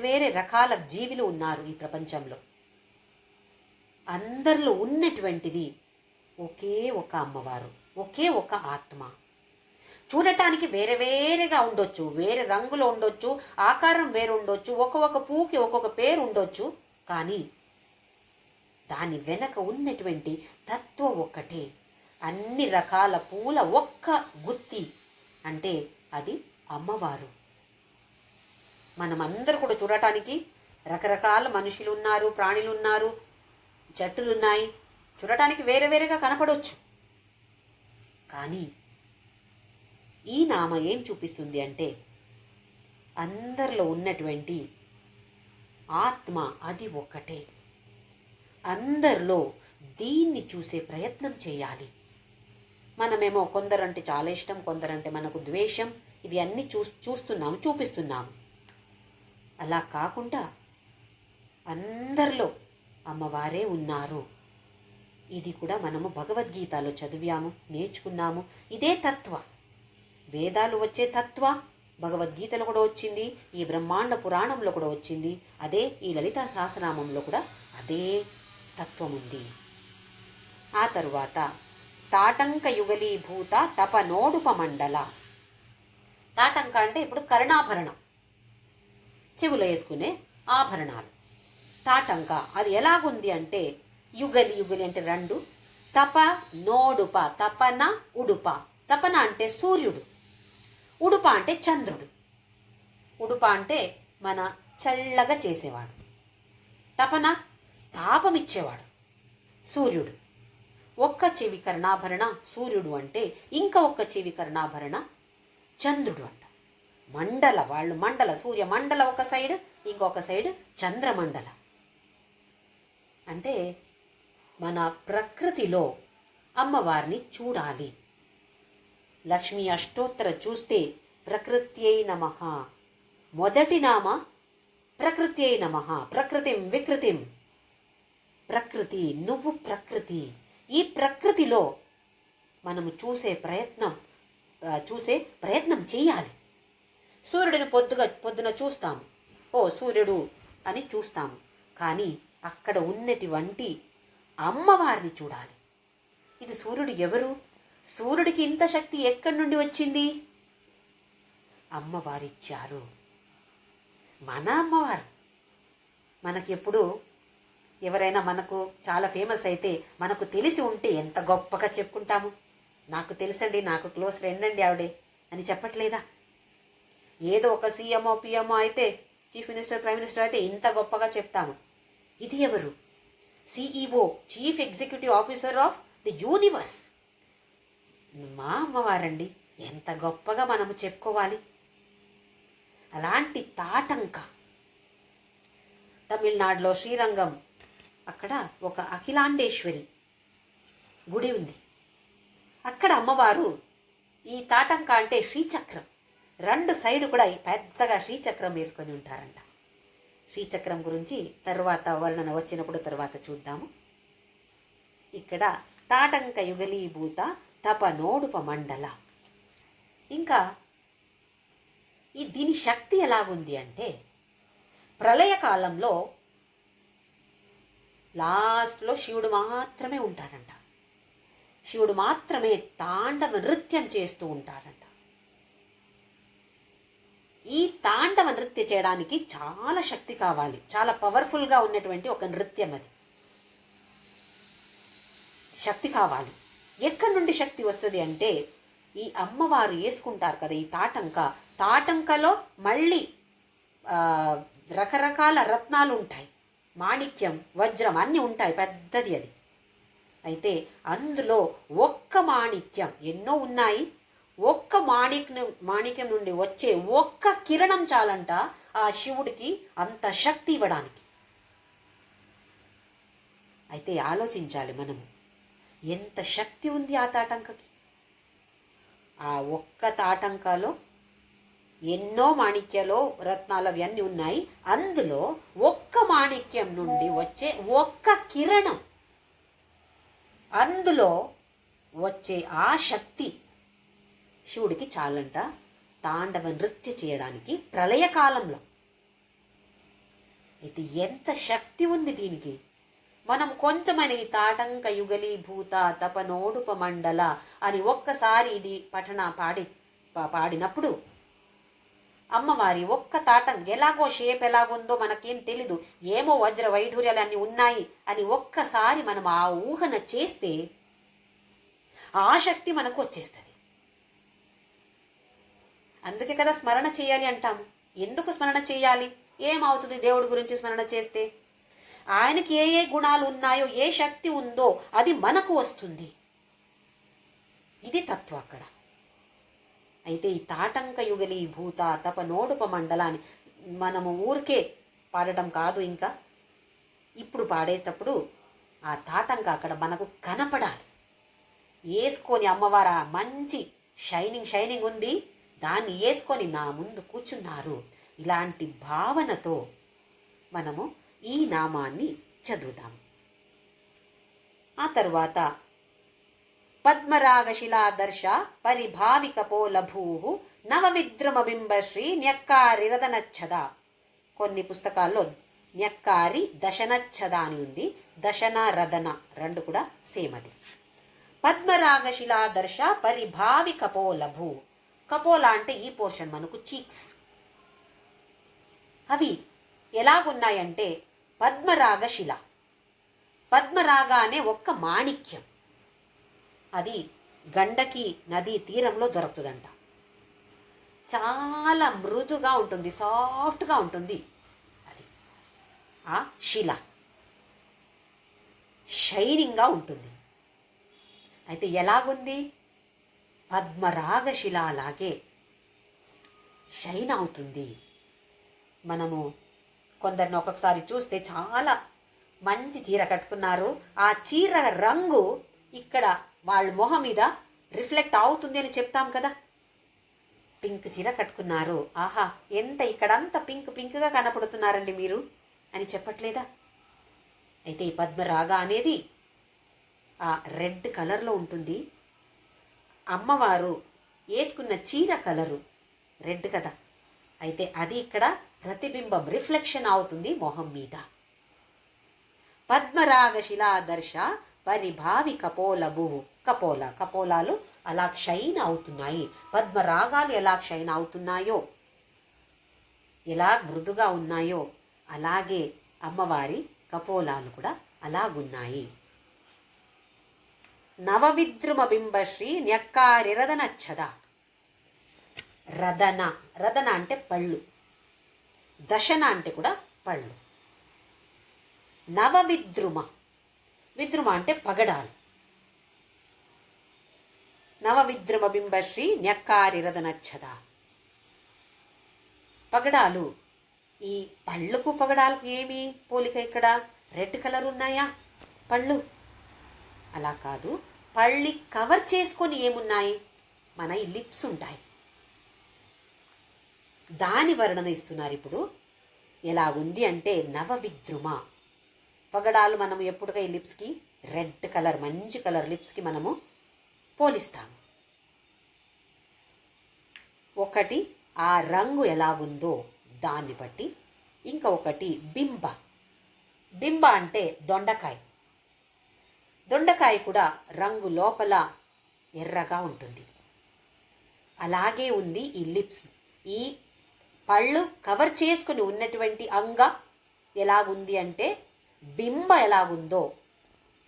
వేరే రకాల జీవులు ఉన్నారు ఈ ప్రపంచంలో. అందరిలో ఉన్నటువంటిది ఒకే ఒక అమ్మవారు, ఒకే ఒక ఆత్మ. చూడటానికి వేరే వేరేగా ఉండొచ్చు, వేరే రంగులో ఉండొచ్చు, ఆకారం వేరు ఉండొచ్చు, ఒక్కొక్క పువ్వుకి ఒక్కొక్క పేరు ఉండొచ్చు. కానీ దాని వెనక ఉన్నటువంటి తత్వం ఒక్కటే. అన్ని రకాల పూల ఒక్క గుత్తి అంటే అది అమ్మవారు. మనమందరూ కూడా చూడటానికి రకరకాల మనుషులు ఉన్నారు, ప్రాణులు ఉన్నారు, చెట్టులు ఉన్నాయి, చూడటానికి వేరే వేరేగా కనపడవచ్చు. కానీ ఈ నామ ఏం చూపిస్తుంది అంటే అందరిలో ఉన్నటువంటి ఆత్మ అది ఒక్కటే. అందరిలో దీన్ని చూసే ప్రయత్నం చేయాలి. మనమేమో కొందరంటే చాలా ఇష్టం, కొందరంటే మనకు ద్వేషం, ఇవి అన్నీ చూస్తున్నాము, చూపిస్తున్నాము. అలా కాకుండా అందరిలో అమ్మవారే ఉన్నారు. ఇది కూడా మనము భగవద్గీతలో చదివాము, నేర్చుకున్నాము. ఇదే తత్వ, వేదాలు వచ్చే తత్వ భగవద్గీతలో కూడా వచ్చింది, ఈ బ్రహ్మాండ పురాణంలో కూడా వచ్చింది, అదే ఈ లలితా సహస్రనామంలో కూడా అదే తత్వం ఉంది. ఆ తరువాత తాటంక యుగలీభూత తపనోడుపమండల. తాటంక అంటే ఇప్పుడు కర్ణాభరణం, చెవులో వేసుకునే ఆభరణాలు. తాటంక అది ఎలాగుంది అంటే యుగలి, యుగలి అంటే రెండు, తప నోడుప, తపన ఉడుప. తపన అంటే సూర్యుడు, ఉడుప అంటే చంద్రుడు. ఉడుప అంటే మన చల్లగా చేసేవాడు, తపన తాపమిచ్చేవాడు సూర్యుడు. ఒక్క చెవి కర్ణాభరణ సూర్యుడు అంటే ఇంకా ఒక్క చెవి కర్ణాభరణ చంద్రుడు అంట. మండల, వాళ్ళు మండల, సూర్య మండల ఒక సైడ్, ఇంకొక సైడ్ చంద్రమండల. అంటే మన ప్రకృతిలో అమ్మవారిని చూడాలి. లక్ష్మీ అష్టోత్తర చూస్తే ప్రకృత్యై నమః, మొదటి నామ ప్రకృత్యై నమః. ప్రకృతిం వికృతిం, ప్రకృతి, నువ్వు ప్రకృతి. ఈ ప్రకృతిలో మనము చూసే ప్రయత్నం చేయాలి. సూర్యుడిని పొద్దున చూస్తాము, ఓ సూర్యుడు అని చూస్తాము. కానీ అక్కడ ఉన్నటువంటి అమ్మవారిని చూడాలి. ఇది సూర్యుడు ఎవరు? సూర్యుడికి ఇంత శక్తి ఎక్కడి నుండి వచ్చింది? అమ్మవారిచ్చారు. మన అమ్మవారు. మనకెప్పుడు ఎవరైనా మనకు చాలా ఫేమస్ అయితే మనకు తెలిసి ఉంటే ఎంత గొప్పగా చెప్పుకుంటాము. నాకు తెలుసండి, నాకు క్లోజ్ ఫ్రెండ్ అండి ఆవిడే అని చెప్పట్లేదా? ఏదో ఒక సీఎంఓ పిఎంఓ అయితే, చీఫ్ మినిస్టర్ ప్రైమ్ మినిస్టర్ అయితే ఇంత గొప్పగా చెప్తాము. ఇది ఎవరు? CEO, chief executive officer of the universe. మా అమ్మవారండి, ఎంత గొప్పగా మనము చెప్పుకోవాలి. అలాంటి తాటంక తమిళనాడులో శ్రీరంగం, అక్కడ ఒక అఖిలాండేశ్వరి గుడి ఉంది. అక్కడ అమ్మవారు ఈ తాటంక అంటే శ్రీచక్రం, రెండు సైడు కూడా పెద్దగా శ్రీచక్రం వేసుకొని ఉంటారంట. శ్రీచక్రం గురించి తర్వాత వర్ణన వచ్చినప్పుడు తర్వాత చూద్దాము. ఇక్కడ తాటంక యుగలీభూత తపనోడుప మండల. ఇంకా దీని శక్తి ఎలాగుంది అంటే ప్రళయకాలంలో లాస్ట్లో శివుడు మాత్రమే ఉంటాడంట. శివుడు మాత్రమే తాండవ నృత్యం చేస్తూ ఉంటాడంట. ఈ తాండవ నృత్యం చేయడానికి చాలా శక్తి కావాలి, చాలా పవర్ఫుల్గా ఉన్నటువంటి ఒక నృత్యం అది. శక్తి కావాలి. ఎక్కడి నుండి శక్తి వస్తుంది అంటే ఈ అమ్మవారు వేసుకుంటారు కదా ఈ తాటంకలో మళ్ళీ రకరకాల రత్నాలు ఉంటాయి, మాణిక్యం, వజ్రం అన్నీ ఉంటాయి, పెద్దది అది. అయితే అందులో ఒక్క మాణిక్యం, ఎన్నో ఉన్నాయి, ఒక్క మాణిక్యం నుండి వచ్చే ఒక్క కిరణం చాలంట ఆ శివుడికి అంత శక్తి ఇవ్వడానికి. అయితే ఆలోచించాలి మనము, ఎంత శక్తి ఉంది ఆ తాటంకకి. ఆ ఒక్క తాటంకలో ఎన్నో మాణిక్యాలు, రత్నాలు అవన్నీ ఉన్నాయి. అందులో ఒక్క మాణిక్యం నుండి వచ్చే ఒక్క కిరణం, అందులో వచ్చే ఆ శక్తి శివుడికి చాలంట తాండవ నృత్య చేయడానికి ప్రళయకాలంలో. అయితే ఎంత శక్తి ఉంది దీనికి. మనం కొంచెమైన ఈ తాటంక యుగలీభూత తపనోడుప మండల అని ఒక్కసారి ఇది పాడి పాడినప్పుడు అమ్మవారి ఒక్క తాటం ఎలాగో షేప్ ఎలాగుందో మనకేం తెలీదు, ఏమో వజ్ర వైఢూర్యాలు అన్నీ ఉన్నాయి అని ఒక్కసారి మనం ఆ ఊహన చేస్తే ఆ శక్తి మనకు వచ్చేస్తుంది. అందుకే కదా స్మరణ చేయాలి అంటాము. ఎందుకు స్మరణ చేయాలి? ఏమవుతుంది దేవుడి గురించి స్మరణ చేస్తే? ఆయనకి ఏ ఏ గుణాలు ఉన్నాయో, ఏ శక్తి ఉందో అది మనకు వస్తుంది. ఇది తత్వం అక్కడ. అయితే ఈ తాటంక యుగలి భూత తప నోడుప మండలాన్ని మనము ఊరికే పాడటం కాదు, ఇంకా ఇప్పుడు పాడేటప్పుడు ఆ తాటంక అక్కడ మనకు కనపడాలి. వేసుకొని అమ్మవారు మంచి షైనింగ్ ఉంది, దాన్ని వేసుకొని నా ముందు కూర్చున్నారు. ఇలాంటి భావనతో మనము ఈ నామాన్ని చదువుదాం. ఆ తరువాత పద్మరాగశిలాదర్శ పరిభావికపోలభూ నవవిద్రుమబింబశ్రీ న్యక్కారిరదనచ్చద. కొన్ని పుస్తకాల్లో న్యక్కారి దశనచ్చద అని ఉంది, దశన రదన రెండు కూడా సేమ్. అది పద్మరాగశిలాదర్శ పరిభావికపోలభూ. కపోల అంటే ఈ పోర్షన్ మనకు చీక్స్. అవి ఎలాగున్నాయంటే పద్మరాగశిల. పద్మరాగ అనే ఒక్క మాణిక్యం, అది గండకి నదీ తీరంలో దొరుకుతుందంట. చాలా మృదుగా ఉంటుంది, సాఫ్ట్గా ఉంటుంది. అది ఆ శిల షైనింగ్గా ఉంటుంది. అయితే ఎలాగుంది? పద్మరాగశిల అలాగే షైన్ అవుతుంది. మనము కొందరిని ఒక్కొక్కసారి చూస్తే చాలా మంచి చీర కట్టుకున్నారు, ఆ చీర రంగు ఇక్కడ వాళ్ళ మొహం మీద రిఫ్లెక్ట్ అవుతుంది అని చెప్తాం కదా. పింక్ చీర కట్టుకున్నారు, ఆహా ఎంత ఇక్కడంతా పింక్గా కనపడుతున్నారండి మీరు అని చెప్పట్లేదా? అయితే ఈ పద్మరాగ అనేది ఆ రెడ్ కలర్లో ఉంటుంది. అమ్మవారు వేసుకున్న చీర కలరు రెడ్ కదా, అయితే అది ఇక్కడ ప్రతిబింబం, రిఫ్లెక్షన్ అవుతుంది మొహం మీద. పద్మరాగశిలాదర్శ పరిభావి కపోలభూ. కపోలాలు అలా షైన్ అవుతున్నాయి. పద్మరాగాలు ఎలా షైన్ అవుతున్నాయో, ఎలా మృదుగా ఉన్నాయో, అలాగే అమ్మవారి కపోలాలు కూడా అలాగున్నాయి. నవవిద్రుమబింబశ్రీ న్యక్కారిరదనచ్చద. రదన అంటే పళ్ళు, దశన అంటే కూడా పళ్ళు. నవవిద్రుమ అంటే పగడాలు. నవవిద్రుమ బింబశ్రీ న్యక్కారిరదనచ్చద. పగడాలు, ఈ పళ్ళకు పగడాలకు ఏమి పోలిక? ఇక్కడ రెడ్ కలర్ ఉన్నాయా పళ్ళు? అలా కాదు, పళ్ళి కవర్ చేసుకొని ఏమున్నాయి? మన ఈ లిప్స్ ఉంటాయి. దాని వర్ణన ఇస్తున్నారు ఇప్పుడు. ఎలాగుంది అంటే నవవిద్రుమ పగడాలు. మనము ఎప్పుడుగా ఈ లిప్స్కి రెడ్ కలర్, మంచి కలర్ లిప్స్కి మనము పోలిస్తాము. ఒకటి ఆ రంగు ఎలాగుందో దాన్ని బట్టి, ఇంకా ఒకటి బింబ అంటే దొండకాయ కూడా రంగు లోపల ఎర్రగా ఉంటుంది. అలాగే ఉంది ఈ లిప్స్. ఈ పళ్ళు కవర్ చేసుకుని ఉన్నటువంటి అంగ ఎలాగుంది అంటే బింబ ఎలాగుందో,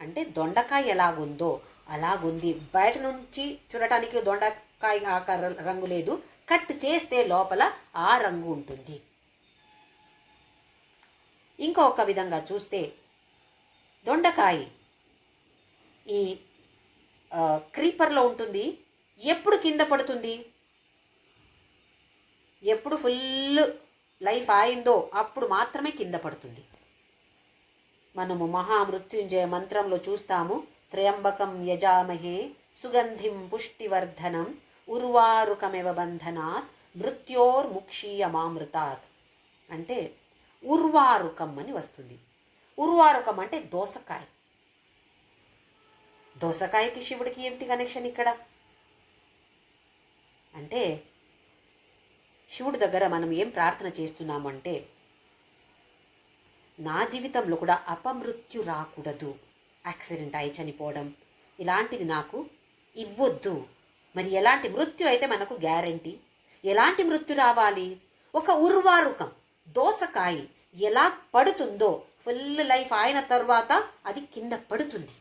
అంటే దొండకాయ ఎలాగుందో అలాగుంది. బయట నుంచి చూడటానికి దొండకాయ ఆకార రంగు లేదు, కట్ చేస్తే లోపల ఆ రంగు ఉంటుంది. ఇంకొక విధంగా చూస్తే దొండకాయ ఈ క్రీపర్లో ఉంటుంది. ఎప్పుడు కింద పడుతుంది? ఎప్పుడు ఫుల్ లైఫ్ అయిందో అప్పుడు మాత్రమే కింద పడుతుంది. మనము మహామృత్యుంజయ మంత్రంలో చూస్తాము, త్రయంబకం యజామహే సుగంధిం పుష్టివర్ధనం ఉర్వారుకమివ బంధనాత్ మృత్యోర్ముక్షీయమామృతాత్. అంటే ఉర్వారుకం అని వస్తుంది. ఉర్వారుకం అంటే దోసకాయకి శివుడికి ఏమిటి కనెక్షన్ ఇక్కడ? అంటే శివుడి దగ్గర మనం ఏం ప్రార్థన చేస్తున్నామంటే, నా జీవితంలో కూడా అపమృత్యు రాకూడదు, యాక్సిడెంట్ అయి చనిపోవడం ఇలాంటిది నాకు ఇవ్వొద్దు మరి ఎలాంటి మృత్యు అయితే మనకు గ్యారంటీ? ఎలాంటి మృత్యు రావాలి? ఒక ఉర్వారుకం దోసకాయ ఎలా పడుతుందో ఫుల్ లైఫ్ అయిన తర్వాత అది కింద పడుతుంది,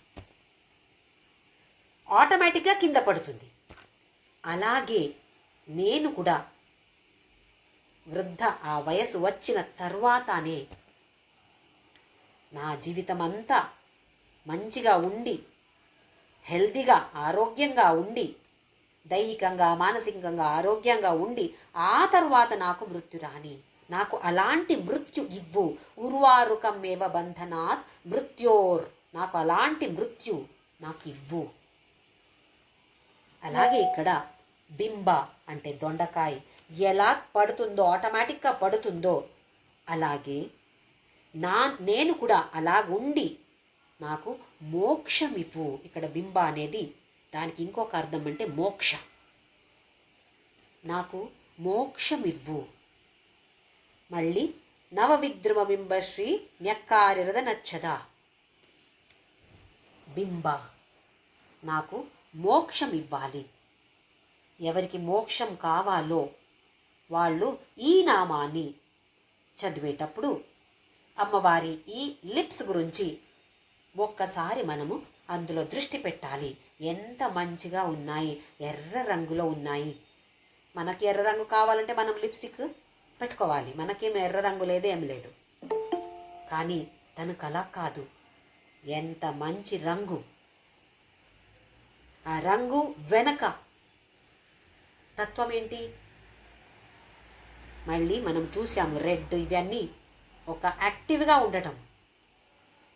ఆటోమేటిక్గా కింద పడుతుంది. అలాగే నేను కూడా వృద్ధ ఆ వయసు వచ్చిన తర్వాతనే నా జీవితం అంతా మంచిగా ఉండి, హెల్తీగా ఆరోగ్యంగా ఉండి, దైహికంగా మానసికంగా ఆరోగ్యంగా ఉండి ఆ తర్వాత నాకు మృత్యు రాని, నాకు అలాంటి మృత్యు ఇవ్వు. ఉర్వారుకమేవ బంధనాత్ మృత్యోర్, నాకు అలాంటి మృత్యు నాకు ఇవ్వు. అలాగే ఇక్కడ బింబ అంటే దొండకాయ ఎలా పడుతుందో, ఆటోమేటిక్గా పడుతుందో, అలాగే నేను కూడా అలాగుండి నాకు మోక్షం ఇవ్వు. ఇక్కడ బింబ అనేది దానికి ఇంకొక అర్థం అంటే మోక్ష. నాకు మోక్షం ఇవ్వు. మళ్ళీ నవవిద్రుమ బింబశ్రీ న్యక్కారిరద నచ్చదా. బింబ నాకు మోక్షం ఇవ్వాలి. ఎవరికి మోక్షం కావాలో వాళ్ళు ఈ నామాన్ని చదివేటప్పుడు అమ్మవారి ఈ లిప్స్ గురించి ఒక్కసారి మనము అందులో దృష్టి పెట్టాలి. ఎంత మంచిగా ఉన్నాయి, ఎర్ర రంగులో ఉన్నాయి. మనకి ఎర్ర రంగు కావాలంటే మనం లిప్స్టిక్ పెట్టుకోవాలి, మనకేం ఎర్ర రంగు లేదు, ఏం లేదు. కానీ తనకు అలా కాదు, ఎంత మంచి రంగు. ఆ రంగు వెనక తత్వం ఏంటి? మళ్ళీ మనం చూసాము రెడ్, ఇవన్నీ ఒక యాక్టివ్గా ఉండటం,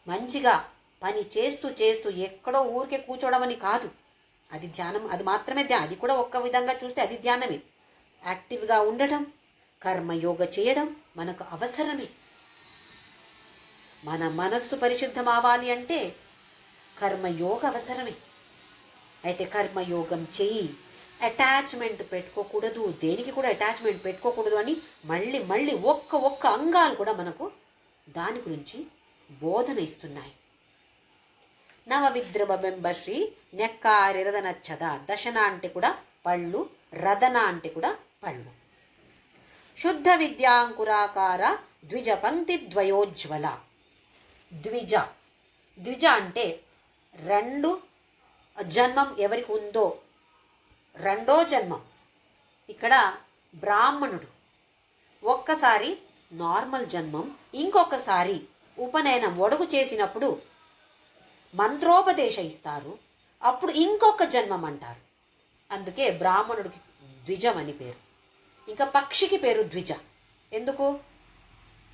మంచిగా పని చేస్తూ చేస్తూ ఎక్కడో ఊరికే కూర్చోవడం అని కాదు. అది ధ్యానం, అది మాత్రమే ధ్యానం. అది కూడా ఒక్క విధంగా చూస్తే అది ధ్యానమే. యాక్టివ్గా ఉండటం, కర్మయోగ చేయడం మనకు అవసరమే. మన మనస్సు పరిశుద్ధం అవ్వాలి అంటే కర్మయోగ అవసరమే. అయితే కర్మయోగం చెయ్యి, అటాచ్మెంట్ పెట్టుకోకూడదు, దేనికి కూడా అటాచ్మెంట్ పెట్టుకోకూడదు అని మళ్ళీ మళ్ళీ ఒక్క అంగాలు కూడా మనకు దాని గురించి బోధన ఇస్తున్నాయి. నవవిద్రుమ బింబశ్రీ న్యక్కారిరద నచ్చద. దశన అంటే కూడా పళ్ళు, రదన అంటే కూడా పళ్ళు. శుద్ధ విద్యాంకురాకార ద్విజ పంక్తి ద్వయోజ్వల. ద్విజ, ద్విజ అంటే రెండు జన్మం ఎవరికి ఉందో రెండో జన్మం. ఇక్కడ బ్రాహ్మణుడు ఒక్కసారి నార్మల్ జన్మం, ఇంకొకసారి ఉపనయనం ఒడుగు చేసినప్పుడు మంత్రోపదేశ ఇస్తారు, అప్పుడు ఇంకొక జన్మం అంటారు. అందుకే బ్రాహ్మణుడికి ద్విజం అని పేరు. ఇంకా పక్షికి పేరు ద్విజ. ఎందుకు?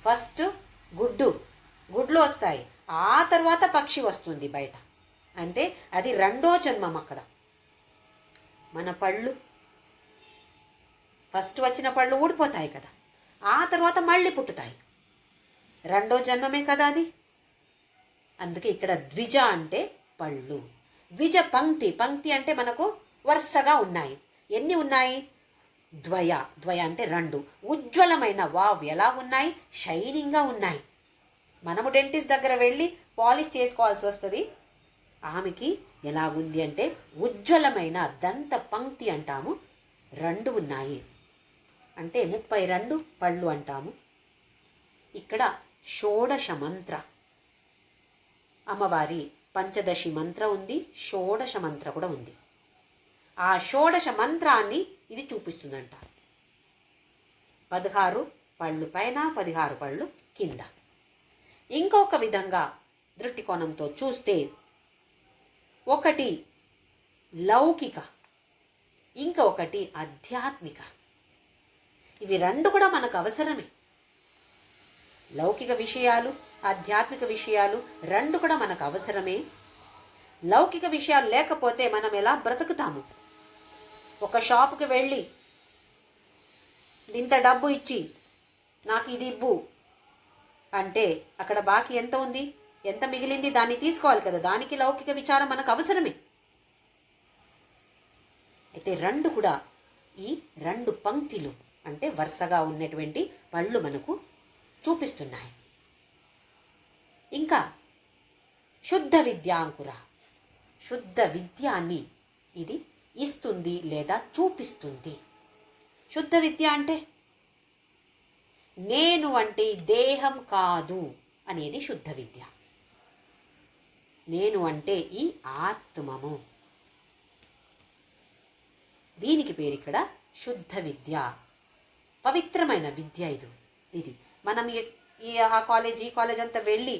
ఫస్ట్ గుడ్లు వస్తాయి, ఆ తర్వాత పక్షి వస్తుంది బయట, అంటే అది రెండో జన్మం. అక్కడ మన పళ్ళు ఫస్ట్ వచ్చిన పళ్ళు ఊడిపోతాయి కదా, ఆ తర్వాత మళ్ళీ పుట్టుతాయి, రెండో జన్మమే కదా అది. అందుకే ఇక్కడ ద్విజ అంటే పళ్ళు. ద్విజ పంక్తి, పంక్తి అంటే మనకు వరుసగా ఉన్నాయి. ఎన్ని ఉన్నాయి? ద్వయ, ద్వయ అంటే రెండు. ఉజ్వలమైన, వావ్ ఎలా ఉన్నాయి, షైనింగ్గా ఉన్నాయి. మనము డెంటిస్ట్ దగ్గర వెళ్ళి పాలిష్ చేసుకోవాల్సి వస్తుంది, ఆమెకి ఎలాగుంది అంటే ఉజ్వలమైన దంత పంక్తి అంటాము. రెండు ఉన్నాయి అంటే 32 పళ్ళు అంటాము. ఇక్కడ షోడశ మంత్ర, అమ్మవారి పంచదశి మంత్ర ఉంది, షోడశ మంత్ర కూడా ఉంది. ఆ షోడశ మంత్రాన్ని ఇది చూపిస్తుందంట. 16 పళ్ళు పైన, 16 పళ్ళు కింద. ఇంకొక విధంగా దృష్టికోణంతో చూస్తే ఒకటి లౌకిక, ఇంకొకటి ఆధ్యాత్మిక. ఇవి రెండు కూడా మనకు అవసరమే. లౌకిక విషయాలు, ఆధ్యాత్మిక విషయాలు రెండు కూడా మనకు అవసరమే. లౌకిక విషయాలు లేకపోతే మనం ఎలా బ్రతుకుతాము? ఒక షాపుకి వెళ్ళి ఇంత డబ్బు ఇచ్చి నాకు ఇది ఇవ్వు అంటే అక్కడ బాకీ ఎంత ఉంది, ఎంత మిగిలింది, దాన్ని తీసుకోవాలి కదా. దానికి లౌకిక విచారం మనకు అవసరమే. అయితే రెండు కూడా ఈ రెండు పంక్తిలు అంటే వరుసగా ఉన్నటువంటి పళ్ళు మనకు చూపిస్తున్నాయి. ఇంకా శుద్ధ విద్యాంకుర, శుద్ధ విద్యాన్ని ఇది ఇస్తుంది లేదా చూపిస్తుంది. శుద్ధ విద్య అంటే నేను అంటే దేహం కాదు అనేది శుద్ధ విద్య. నేను అంటే ఈ ఆత్మము. దీనికి పేరు ఇక్కడ శుద్ధ విద్య, పవిత్రమైన విద్య. ఇది మనం ఆ కాలేజ్ ఈ కాలేజ్ అంతా వెళ్ళి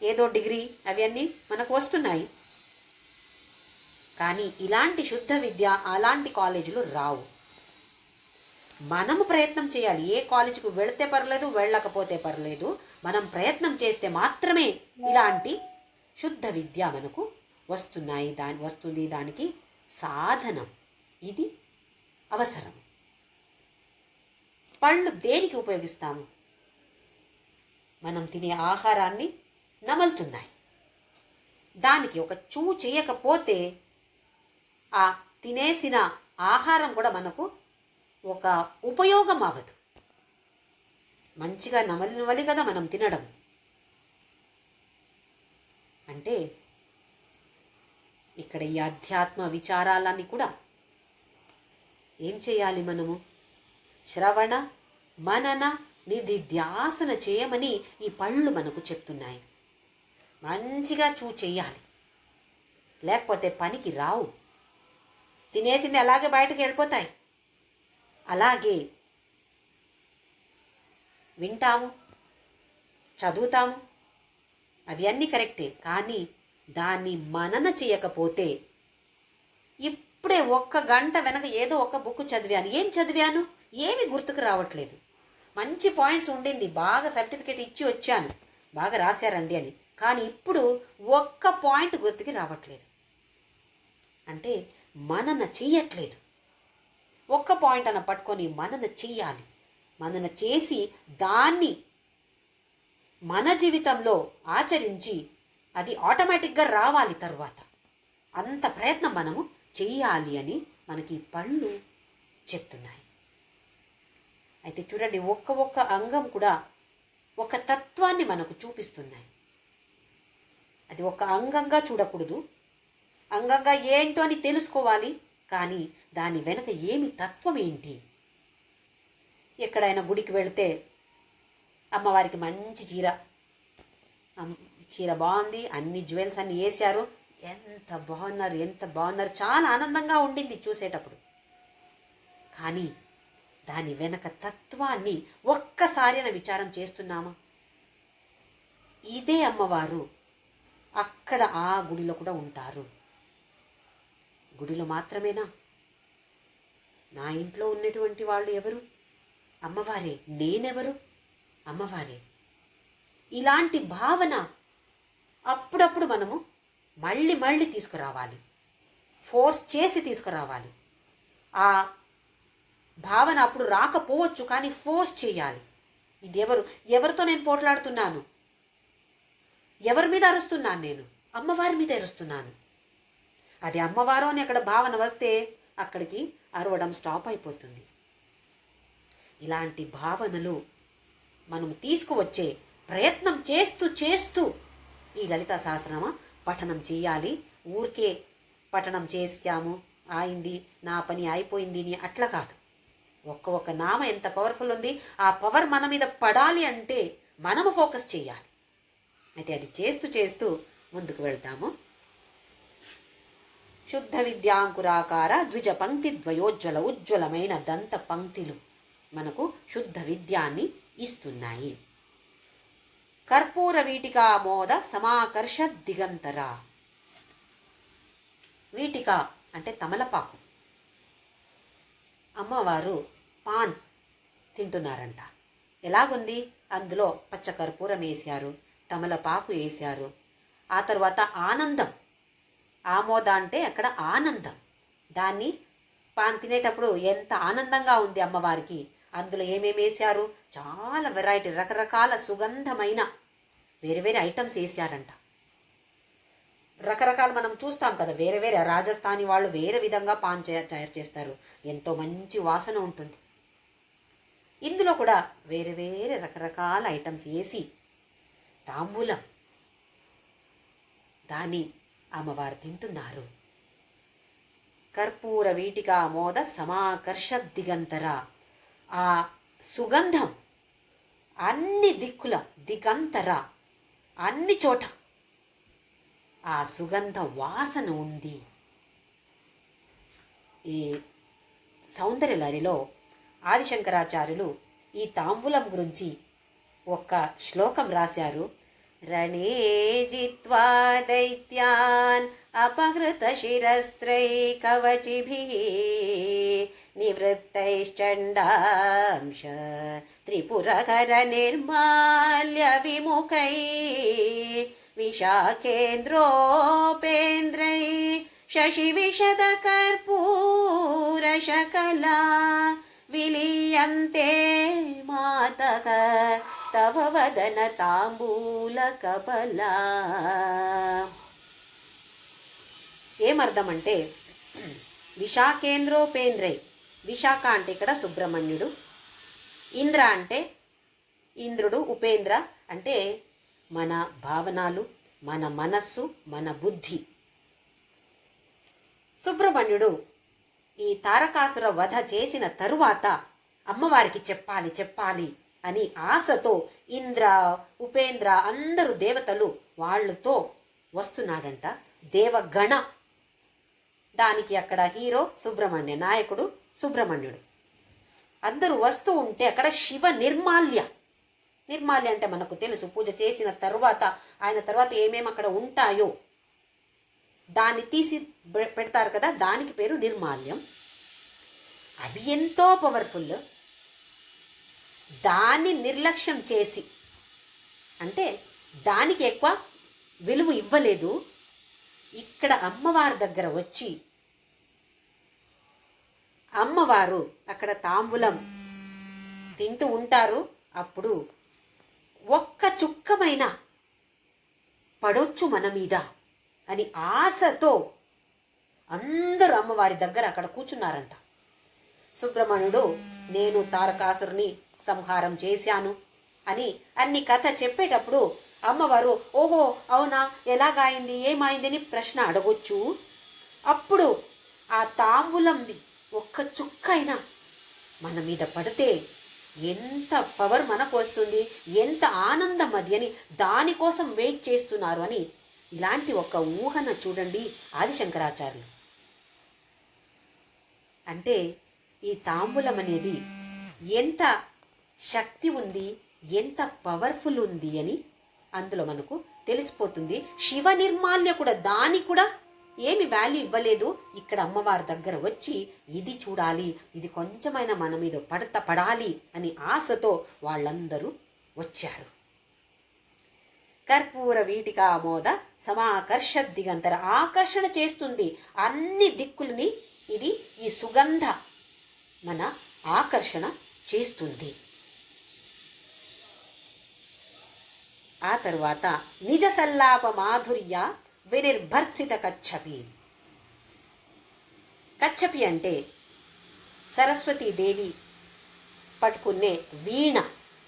ఏదో డిగ్రీ అవన్నీ మనకు వస్తున్నాయి, కానీ ఇలాంటి శుద్ధ విద్య అలాంటి కాలేజీలు రావు. మనము ప్రయత్నం చేయాలి. ఏ కాలేజీకి వెళితే పర్లేదు, వెళ్ళకపోతే పర్లేదు, మనం ప్రయత్నం చేస్తే మాత్రమే ఇలాంటి శుద్ధ విద్య మనకు వస్తుంది. దానికి సాధనం ఇది అవసరం. పళ్ళు దేనికి ఉపయోగిస్తాము? మనం తినే ఆహారాన్ని నమలుతున్నాయి. దానికి ఒక చూ చేయకపోతే ఆ తినేసిన ఆహారం కూడా మనకు ఒక ఉపయోగం అవ్వదు. మంచిగా నమలి కదా మనం తినడం. అంటే ఇక్కడ ఈ అధ్యాత్మ విచారాలన్నీ కూడా ఏం చేయాలి? మనము శ్రవణ మనన నిధిధ్యాసన చేయమని ఈ పళ్ళు మనకు చెప్తున్నాయి. మంచిగా చేయాలి, లేకపోతే పనికి రావు. తినేసింది అలాగే బయటకు వెళ్ళిపోతాయి. అలాగే వింటాము, చదువుతాము, అవి అన్నీ కరెక్టే, కానీ దాన్ని మనన చేయకపోతే ఇప్పుడే 1 గంట వెనక ఏదో ఒక బుక్ చదివాను, ఏం చదివాను ఏమి గుర్తుకు రావట్లేదు. మంచి పాయింట్స్ ఉండింది, బాగా సర్టిఫికేట్ ఇచ్చి వచ్చాను, బాగా రాశారండి అని, కానీ ఇప్పుడు 1 పాయింట్ గుర్తుకి రావట్లేదు. అంటే మనన చెయ్యట్లేదు. 1 పాయింట్ అన్న పట్టుకొని మనన చెయ్యాలి. మనన చేసి దాన్ని మన జీవితంలో ఆచరించి అది ఆటోమేటిక్గా రావాలి. తర్వాత అంత ప్రయత్నం మనము చెయ్యాలి అని మనకి పళ్ళు చెప్తున్నాయి. అయితే చూడండి, ఒక్క అంగం కూడా ఒక తత్వాన్ని మనకు చూపిస్తున్నాయి. అది ఒక అంగంగా చూడకూడదు, అంగంగా ఏంటో అని తెలుసుకోవాలి, కానీ దాని వెనక ఏమి తత్వం ఏంటి? ఎక్కడైనా గుడికి వెళితే అమ్మవారికి మంచి చీర బాగుంది, అన్ని జ్యువెల్స్ అన్నీ వేశారు, ఎంత బాగున్నారు, చాలా ఆనందంగా ఉండింది చూసేటప్పుడు. కానీ దాని వెనక తత్వాన్ని ఒక్కసారి విచారం చేస్తున్నామా? ఇదే అమ్మవారు అక్కడ ఆ గుడిలో కూడా ఉంటారు. గుడిలో మాత్రమేనా? నా ఇంట్లో ఉన్నటువంటి వాళ్ళు ఎవరు? అమ్మవారే. నేనెవరు? అమ్మవారే. ఇలాంటి భావన అప్పుడప్పుడు మనము మళ్ళీ తీసుకురావాలి, ఫోర్స్ చేసి తీసుకురావాలి. ఆ భావన అప్పుడు రాకపోవచ్చు, కానీ ఫోర్స్ చేయాలి. ఇది ఎవరితో నేను పోట్లాడుతున్నాను? ఎవరి మీద అరుస్తున్నాను? నేను అమ్మవారి మీద అరుస్తున్నాను. అది అమ్మవారు అని అక్కడ భావన వస్తే అక్కడికి అరవడం స్టాప్ అయిపోతుంది. ఇలాంటి భావనలు మనము తీసుకువచ్చే ప్రయత్నం చేస్తూ ఈ లలితా సహస్రనామ పఠనం చేయాలి. ఊరికే పఠనం చేస్తాము, అయింది, నా పని అయిపోయింది అని అట్లా కాదు. ఒక్క నామ ఎంత పవర్ఫుల్ ఉంది, ఆ పవర్ మన మీద పడాలి అంటే మనము ఫోకస్ చేయాలి. అయితే అది చేస్తూ ముందుకు వెళ్తాము. శుద్ధ విద్యాంకురాకార ద్విజ పంక్తి ద్వయోజ్వల ఉజ్వలమైన దంత పంక్తులు మనకు శుద్ధ విద్యాన్ని ఇస్తున్నాయి. కర్పూర వీటికా మోద సమాకర్ష దిగంతర. వీటిక అంటే తమలపాకు. అమ్మవారు పాన్ తింటున్నారంట. ఎలాగుంది? అందులో పచ్చ కర్పూరం వేశారు, తమలపాకు వేశారు. ఆ తర్వాత ఆనందం, ఆమోద అంటే అక్కడ ఆనందం. దాన్ని పాన్ తినేటప్పుడు ఎంత ఆనందంగా ఉంది అమ్మవారికి. అందులో ఏమేమి వేశారు? చాలా వెరైటీ, రకరకాల సుగంధమైన వేరే ఐటమ్స్ వేసారంట. రకరకాల మనం చూస్తాం కదా, వేరే రాజస్థానీ వాళ్ళు వేరే విధంగా పాన్ తయారు చేస్తారు, ఎంతో మంచి వాసన ఉంటుంది. ఇందులో కూడా వేరే రకరకాల ఐటమ్స్ వేసి తాంబూలం దాన్ని అమ్మవారు తింటున్నారు. కర్పూర వీటికా మోద సమాకర్ష దిగంతర. ఆ సుగంధం అన్ని దిక్కుల, దిగంతర అన్ని చోట ఆ సుగంధ వాసన ఉంది. ఈ సౌందర్యలహరిలో ఆదిశంకరాచార్యులు ఈ తాంబూలం గురించి ఒక శ్లోకం రాశారు. రణే జిత్వా దైత్యాన్ అపహృత శిరస్త్రై కవచిభిః నివృత్తైశ్చండాంశ త్రిపురకర నిర్మాల్య విముఖై విశాఖేంద్రోపేంద్రై శశి విశద కర్పూర శకలా విలీయంతే మాతః తవ వదన తాంబూల కబలా. ఏమర్థం అంటే, విశాఖేంద్రోపేంద్రై, విశాఖ అంటే ఇక్కడ సుబ్రహ్మణ్యుడు, ఇంద్ర అంటే ఇంద్రుడు, ఉపేంద్ర అంటే మన భావనలు, మన మనస్సు, మన బుద్ధి. సుబ్రహ్మణ్యుడు ఈ తారకాసుర వధ చేసిన తరువాత అమ్మవారికి చెప్పాలి చెప్పాలి అని ఆశతో ఇంద్ర, ఉపేంద్ర అందరూ దేవతలు వాళ్ళతో వస్తున్నాడంట. దేవగణ. దానికి అక్కడ హీరో సుబ్రహ్మణ్య, నాయకుడు సుబ్రహ్మణ్యుడు. అందరూ వస్తూ ఉంటే అక్కడ శివ నిర్మాల్య. నిర్మాల్య అంటే మనకు తెలుసు, పూజ చేసిన తరువాత ఆయన తర్వాత ఏమేమి అక్కడ ఉంటాయో దాన్ని తీసి పెడతారు కదా, దానికి పేరు నిర్మాల్యం. అవి ఎంతో పవర్ఫుల్. దాన్ని నిర్లక్ష్యం చేసి, అంటే దానికి ఎక్కువ విలువ ఇవ్వలేదు. ఇక్కడ అమ్మవారి దగ్గర వచ్చి అమ్మవారు అక్కడ తాంబూలం తింటూ ఉంటారు. అప్పుడు ఒక్క చుక్కమైన పడొచ్చు మన మీద అని ఆశతో అందరూ అమ్మవారి దగ్గర అక్కడ కూర్చున్నారంట. సుబ్రహ్మణ్యుడు నేను తారకాసురుని సంహారం చేశాను అని అన్ని కథ చెప్పేటప్పుడు అమ్మవారు ఓహో అవునా, ఎలాగైంది, ఏమైంది అని ప్రశ్న అడగొచ్చు. అప్పుడు ఆ తాంబూలంది ఒక్క చుక్క అయినా మన మీద పడితే ఎంత పవర్ మనకు వస్తుంది, ఎంత ఆనందం అది అని దానికోసం వెయిట్ చేస్తున్నారు అని ఇలాంటి ఒక ఊహన చూడండి ఆదిశంకరాచార్యులు. అంటే ఈ తాంబూలం అనేది ఎంత శక్తి ఉంది, ఎంత పవర్ఫుల్ ఉంది అని అందులో మనకు తెలిసిపోతుంది. శివ నిర్మాల్య కూడా దానికి కూడా ఏమి వాల్యూ ఇవ్వలేదు. ఇక్కడ అమ్మవారి దగ్గర వచ్చి ఇది చూడాలి, ఇది కొంచెమైనా మన మీద పడాలి అని ఆశతో వాళ్ళందరూ వచ్చారు. కర్పూర వీటికా మోద సమాకర్ష దిగంతర, ఆకర్షణ చేస్తుంది అన్ని దిక్కులని. ఇది ఈ సుగంధ మన ఆకర్షణ చేస్తుంది. ఆ తరువాత నిజ సల్లాప మాధుర్య వినిర్భర్సిత కచ్చపి. కచ్చపి అంటే సరస్వతీదేవి పట్టుకునే వీణ,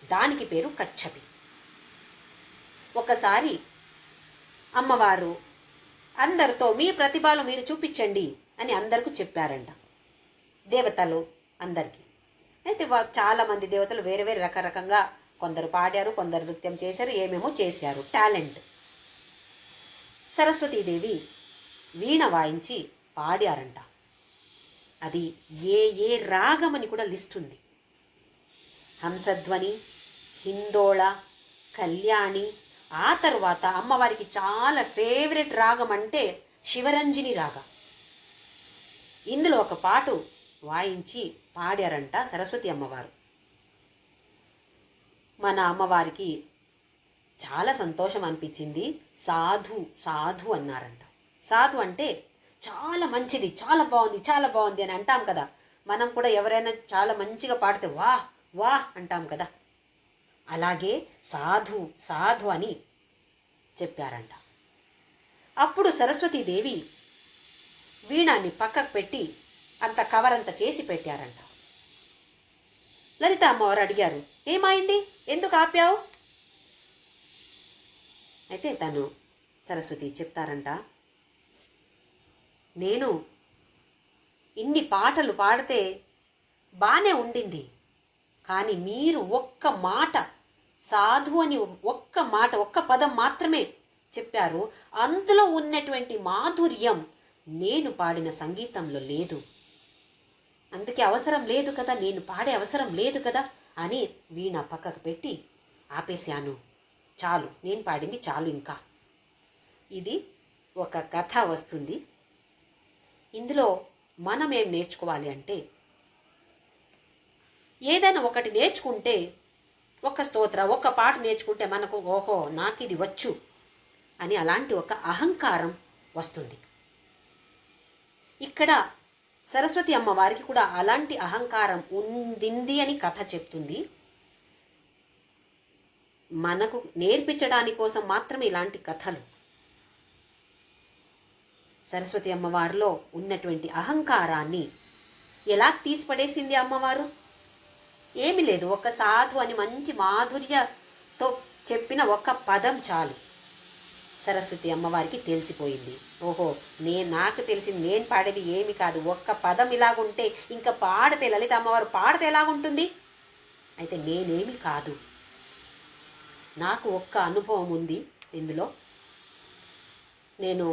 దానికి పేరు కచ్చపి. ఒకసారి అమ్మవారు అందరితో మీ ప్రతిభలు మీరు చూపించండి అని అందరికీ చెప్పారంట, దేవతలు అందరికీ. అయితే చాలామంది దేవతలు వేరే వేరే రకరకంగా, కొందరు పాడారు, కొందరు నృత్యం చేశారు, ఏమేమో చేశారు, టాలెంట్. సరస్వతీదేవి వీణ వాయించి పాడారంట. అది ఏ ఏ రాగమని కూడా లిస్ట్ ఉంది. హంసధ్వని, హిందోళ, కళ్యాణి. ఆ తరువాత అమ్మవారికి చాలా ఫేవరెట్ రాగం అంటే శివరంజని రాగం. ఇందులో ఒక పాటు వాయించి పాడారంట సరస్వతి అమ్మవారు. మన అమ్మవారికి చాలా సంతోషం అనిపించింది. సాధు సాధు అన్నారంట. సాధు అంటే చాలా మంచిది, చాలా బాగుంది, చాలా బాగుంది అని అంటాం కదా. మనం కూడా ఎవరైనా చాలా మంచిగా పాడితే వాహ్ వాహ్ అంటాం కదా. అలాగే సాధు సాధు అని చెప్పారంట. అప్పుడు సరస్వతీదేవి వీణాన్ని పక్కకు పెట్టి అంత కవర్ అంతా చేసి పెట్టారంట. లలిత అమ్మవారు అడిగారు, ఏమైంది, ఎందుకు ఆపావు? అయితే తను సరస్వతి చెప్తారంట, నేను ఇన్ని పాటలు పాడితే బాగానే ఉండింది. కానీ మీరు ఒక్క మాట సాధు అని ఒక్క మాట ఒక్క పదం మాత్రమే చెప్పారు. అందులో ఉన్నటువంటి మాధుర్యం నేను పాడిన సంగీతంలో లేదు. అందుకే అవసరం లేదు కదా, నేను పాడే అవసరం లేదు కదా అని వీణ పక్కకు పెట్టి ఆపేశాను. చాలు, నేను పాడింది చాలు. ఇంకా ఇది ఒక కథ వస్తుంది. ఇందులో మనం ఏం నేర్చుకోవాలి అంటే, ఏదైనా ఒకటి నేర్చుకుంటే, ఒక స్తోత్ర ఒక పాట నేర్చుకుంటే మనకు ఓహో నాకు ఇది వచ్చు అని అలాంటి ఒక అహంకారం వస్తుంది. ఇక్కడ సరస్వతి అమ్మవారికి కూడా అలాంటి అహంకారం ఉండింది అని కథ చెప్తుంది. మనకు నేర్పించడానికి కోసం మాత్రమే ఇలాంటి కథలు. సరస్వతి అమ్మవారిలో ఉన్నటువంటి అహంకారాన్ని ఎలా తీసిపడేసింది అమ్మవారు? ఏమి లేదు, ఒక సాధు అని మంచి మాధుర్యతో చెప్పిన ఒక పదం చాలు. సరస్వతి అమ్మవారికి తెలిసిపోయింది, ఓహో నాకు తెలిసింది నేను పాడేది ఏమి కాదు, ఒక్క పదం ఇలాగుంటే ఇంకా పాడితే లలిత అమ్మవారు పాడితే ఎలాగుంటుంది? అయితే నేనేమి కాదు. నాకు ఒక్క అనుభవం ఉంది ఇందులో. నేను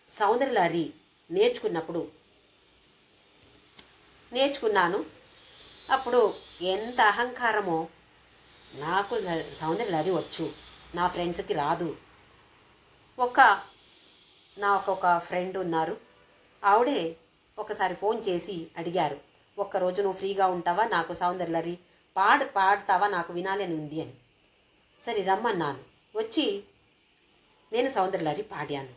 సౌందర్యలహరి నేర్చుకున్నాను. అప్పుడు ఎంత అహంకారమో, నాకు సౌందర్యలహరి వచ్చు, నా ఫ్రెండ్స్కి రాదు. ఒక ఫ్రెండ్ ఉన్నారు, ఆవిడే ఒకసారి ఫోన్ చేసి అడిగారు, ఒక్కరోజు నువ్వు ఫ్రీగా ఉంటావా, నాకు సౌందర్యలహరి పాడతావా, నాకు వినాలని ఉంది అని. సరే రమ్మన్నాను. వచ్చి నేను సౌందర్యలహరి పాడాను.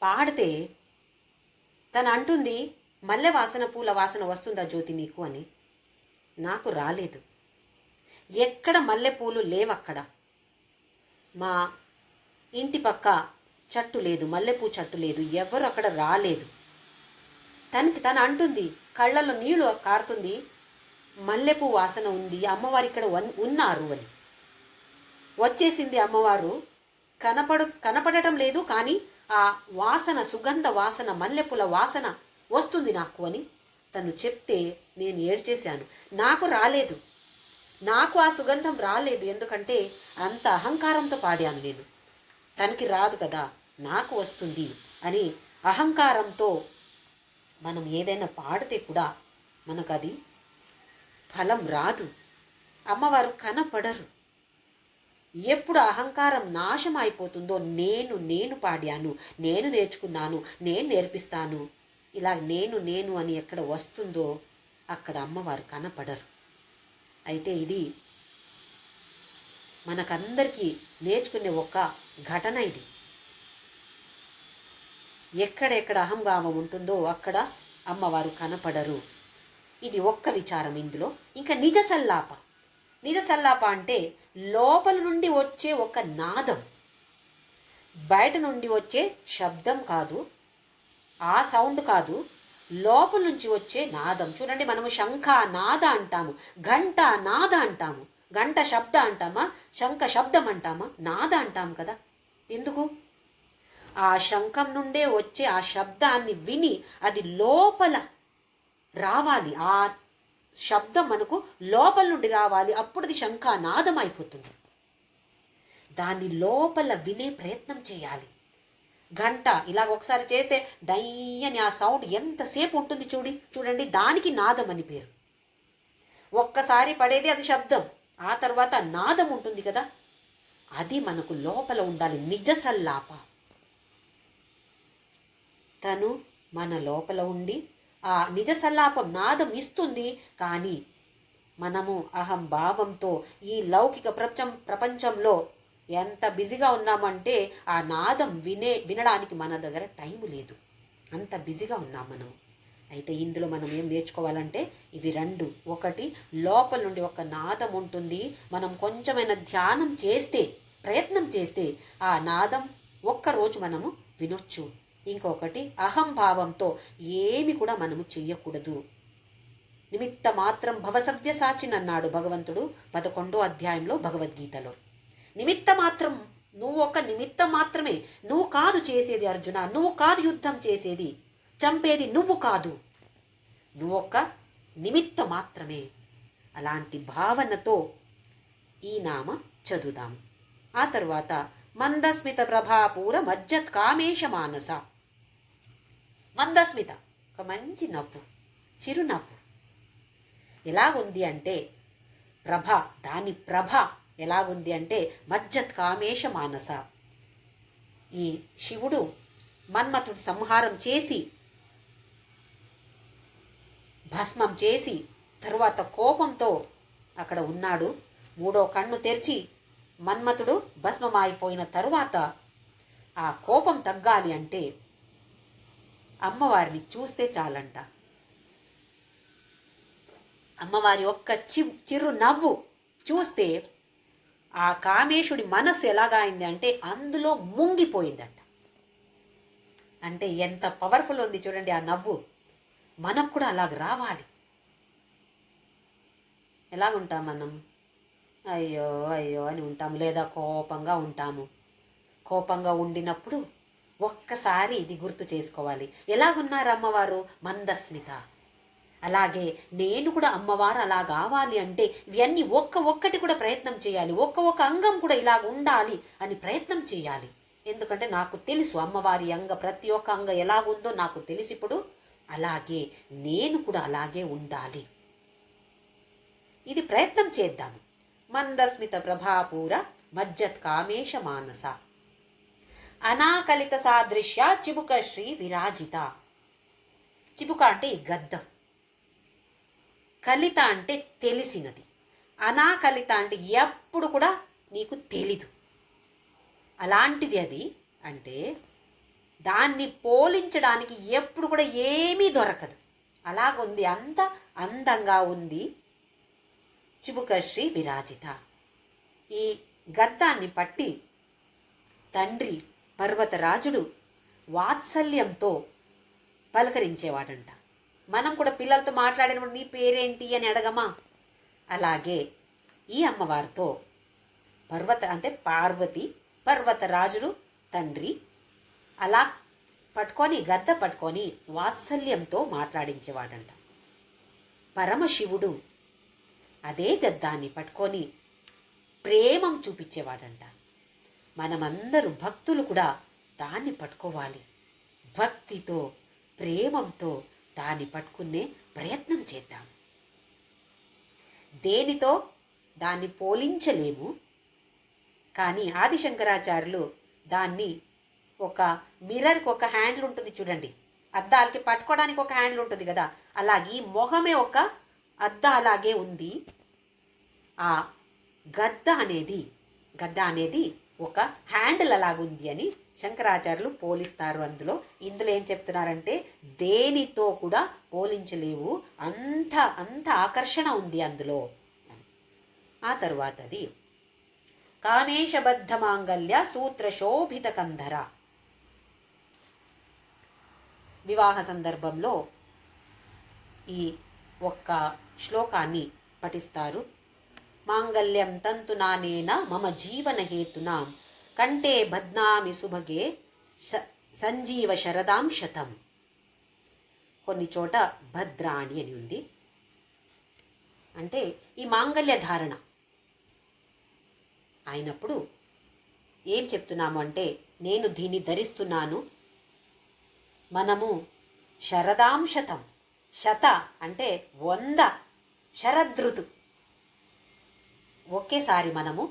పాడితే తను అంటుంది, మల్లె వాసన పూల వాసన వస్తుందా జ్యోతి నీకు అని. నాకు రాలేదు. ఎక్కడ మల్లెపూలు లేవక్కడ. మా ఇంటి పక్క చెట్టు లేదు, మల్లెపూ చెట్టు లేదు, ఎవరు అక్కడ రాలేదు. తను అంటుంది, కళ్ళల్లో నీళ్లు కారుతుంది, మల్లెపూ వాసన ఉంది, అమ్మవారు ఇక్కడ ఉన్నారు అని. వచ్చేసింది అమ్మవారు, కనపడటం లేదు, కానీ ఆ వాసన, సుగంధ వాసన, మల్లెపూల వాసన వస్తుంది నాకు అని తను చెప్తే నేను ఏడ్చేశాను. నాకు రాలేదు, నాకు ఆ సుగంధం రాలేదు. ఎందుకంటే అంత అహంకారంతో పాడాను నేను. తనకి రాదు కదా, నాకు వస్తుంది అని అహంకారంతో మనం ఏదైనా పాడితే కూడా మనకు అది ఫలం రాదు. అమ్మవారు కనపడరు. ఎప్పుడు అహంకారం నాశం అయిపోతుందో, నేను పాడాను, నేను నేర్చుకున్నాను, నేను నేర్పిస్తాను, ఇలా నేను అని ఎక్కడ వస్తుందో అక్కడ అమ్మవారు కనపడరు. అయితే ఇది మనకందరికీ నేర్చుకునే ఒక ఘటన. ఇది ఎక్కడెక్కడ అహంభావం ఉంటుందో అక్కడ అమ్మవారు కనపడరు. ఇది ఒక్క విచారం ఇందులో. ఇంకా నిజ సల్లాప అంటే లోపల నుండి వచ్చే ఒక నాదం, బయట నుండి వచ్చే శబ్దం కాదు, ఆ సౌండ్ కాదు, లోపల నుంచి వచ్చే నాదం. చూడండి, మనము శంఖ నాద అంటాము, ఘంట నాద అంటాము, గంట శబ్ద అంటామా, శంఖ శబ్దం అంటామా, నాద అంటాం కదా. ఎందుకు? ఆ శంఖం నుండే వచ్చే ఆ శబ్దాన్ని విని అది లోపల రావాలి, ఆ శబ్దం మనకు లోపల నుండి రావాలి, అప్పుడు అది శంఖనాదం అయిపోతుంది. దాన్ని లోపల వినే ప్రయత్నం చేయాలి. గంట ఇలాగ ఒకసారి చేస్తే డయ్యని ఆ సౌండ్ ఎంతసేపు ఉంటుంది చూడండి, దానికి నాదం అని పేరు. ఒక్కసారి పడేది అది శబ్దం, ఆ తర్వాత నాదం ఉంటుంది కదా, అది మనకు లోపల ఉండాలి. నిజ సల్లాప తను మన లోపల ఉండి ఆ నిజ సల్లాపం నాదం ఇస్తుంది. కానీ మనము అహంభావంతో ఈ లౌకిక ప్రపంచంలో ఎంత బిజీగా ఉన్నామంటే ఆ నాదం వినడానికి మన దగ్గర టైం లేదు, అంత బిజీగా ఉన్నాం మనం. అయితే ఇందులో మనం ఏం నేర్చుకోవాలంటే ఇవి రెండు. ఒకటి, లోపల నుండి ఒక నాదం ఉంటుంది, మనం కొంచెమైనా ధ్యానం చేస్తే, ప్రయత్నం చేస్తే ఆ నాదం ఒక్కరోజు మనము వినొచ్చు. ఇంకొకటి, అహంభావంతో ఏమి కూడా మనము చెయ్యకూడదు. నిమిత్త మాత్రం భవసవ్యసాచిన్ అన్నాడు భగవంతుడు 11వ అధ్యాయంలో భగవద్గీతలో. నిమిత్త మాత్రం, నువ్వు ఒక నిమిత్తం మాత్రమే, నువ్వు కాదు చేసేది అర్జున, నువ్వు కాదు యుద్ధం చేసేది. చంపేది నువ్వు కాదు, నువ్వొక్క నిమిత్త మాత్రమే. అలాంటి భావనతో ఈ నామ చదువుదాం. ఆ తర్వాత మందస్మిత ప్రభాపూర మజ్జత్ కామేశ మానస. మందస్మిత ఒక మంచి నవ్వు, చిరునవ్వు ఎలాగుంది అంటే దాని ప్రభ ఎలాగుంది అంటే మజ్జత్ కామేశ మానస. ఈ శివుడు మన్మథుడి సంహారం చేసి భస్మం చేసి తరువాత కోపంతో అక్కడ ఉన్నాడు. మూడో కన్ను తెరిచి మన్మథుడు భస్మమైపోయిన తరువాత ఆ కోపం తగ్గాలి అంటే అమ్మవారిని చూస్తే చాలంట. అమ్మవారి ఒక్క చిరు నవ్వు చూస్తే ఆ కామేశుడి మనస్సు ఎలాగా అయింది అంటే అందులో ముంగిపోయిందంట. అంటే ఎంత పవర్ఫుల్ ఉంది చూడండి ఆ నవ్వు. మనకు కూడా అలాగ రావాలి. ఎలాగుంటాం మనం? అయ్యో అయ్యో అని ఉంటాము, లేదా కోపంగా ఉంటాము. కోపంగా ఉండినప్పుడు ఒక్కసారి ఇది గుర్తు చేసుకోవాలి, ఎలాగున్నారు అమ్మవారు? మందస్మిత. అలాగే నేను కూడా అమ్మవారు అలా కావాలి అంటే ఇవన్నీ ఒక్కటి కూడా ప్రయత్నం చేయాలి, ఒక్క అంగం కూడా ఇలాగ ఉండాలి అని ప్రయత్నం చేయాలి. ఎందుకంటే నాకు తెలుసు అమ్మవారి ప్రతి ఒక్క అంగం ఎలాగుందో నాకు తెలిసి ఇప్పుడు. అలాగే నేను కూడా అలాగే ఉండాలి. ఇది ప్రయత్నం చేద్దాము. మందస్మిత ప్రభాపూర మజ్జత్ కామేశ మానస అనాకలిత సాదృశ్య చిబుక శ్రీ విరాజిత. చిబుక అంటే ఈ గద్దం, కలిత అంటే తెలిసినది, అనాకలిత అంటే ఎప్పుడు కూడా నీకు తెలీదు. అలాంటిది అది. అంటే దాన్ని పోలించడానికి ఎప్పుడు కూడా ఏమీ దొరకదు. అలాగుంది, అంత అందంగా ఉంది చిబుకశ్రీ విరాజిత. ఈ గద్దాన్ని పట్టి తండ్రి పర్వతరాజుడు వాత్సల్యంతో పలకరించేవాడంట. మనం కూడా పిల్లలతో మాట్లాడినప్పుడు నీ పేరేంటి అని అడగమా? అలాగే ఈ అమ్మవారితో పార్వతి పర్వతరాజుడు తండ్రి అలా గద్ద పట్టుకొని వాత్సల్యంతో మాట్లాడించేవాడంట. పరమశివుడు అదే గద్దాన్ని పట్టుకొని ప్రేమం చూపించేవాడంట. మనమందరూ భక్తులు కూడా దాన్ని పట్టుకోవాలి. భక్తితో ప్రేమంతో దాన్ని పట్టుకునే ప్రయత్నం చేద్దాం. దేనితో దాన్ని పోలించలేము. కానీ ఆదిశంకరాచార్యులు దాన్ని ఒక మిర్రర్కి ఒక హ్యాండిల్ ఉంటుంది చూడండి, అద్దాలకి పట్టుకోవడానికి ఒక హ్యాండిల్ ఉంటుంది కదా, అలాగే ఈ మొహమే ఒక అద్ద అలాగే ఉంది. ఆ గద్ద అనేది ఒక హ్యాండిల్ అలాగుంది అని శంకరాచార్యులు పోలిస్తారు. ఇందులో ఏం చెప్తున్నారంటే దేనితో కూడా పోలించలేవు, అంత ఆకర్షణ ఉంది అందులో. ఆ తరువాతది కామేశబద్ధ మాంగల్య సూత్ర శోభిత కంధర. వివాహ సందర్భంలో ఈ ఒక్క శ్లోకాన్ని పఠిస్తారు. మాంగళ్యం తంతు నానేన మమ జీవన హేతునా కంటే బధ్నామి సుభగే సంజీవ శరదాం శతం. కొన్ని చోట భద్రాణి అని ఉంది. అంటే ఈ మాంగళ్య ధారణ అయినప్పుడు ఏం చెప్తున్నాము అంటే నేను దీన్ని ధరిస్తున్నాను. మనము శరదాం శతం, శత అంటే 100 శరదృతు ఒకేసారి మనము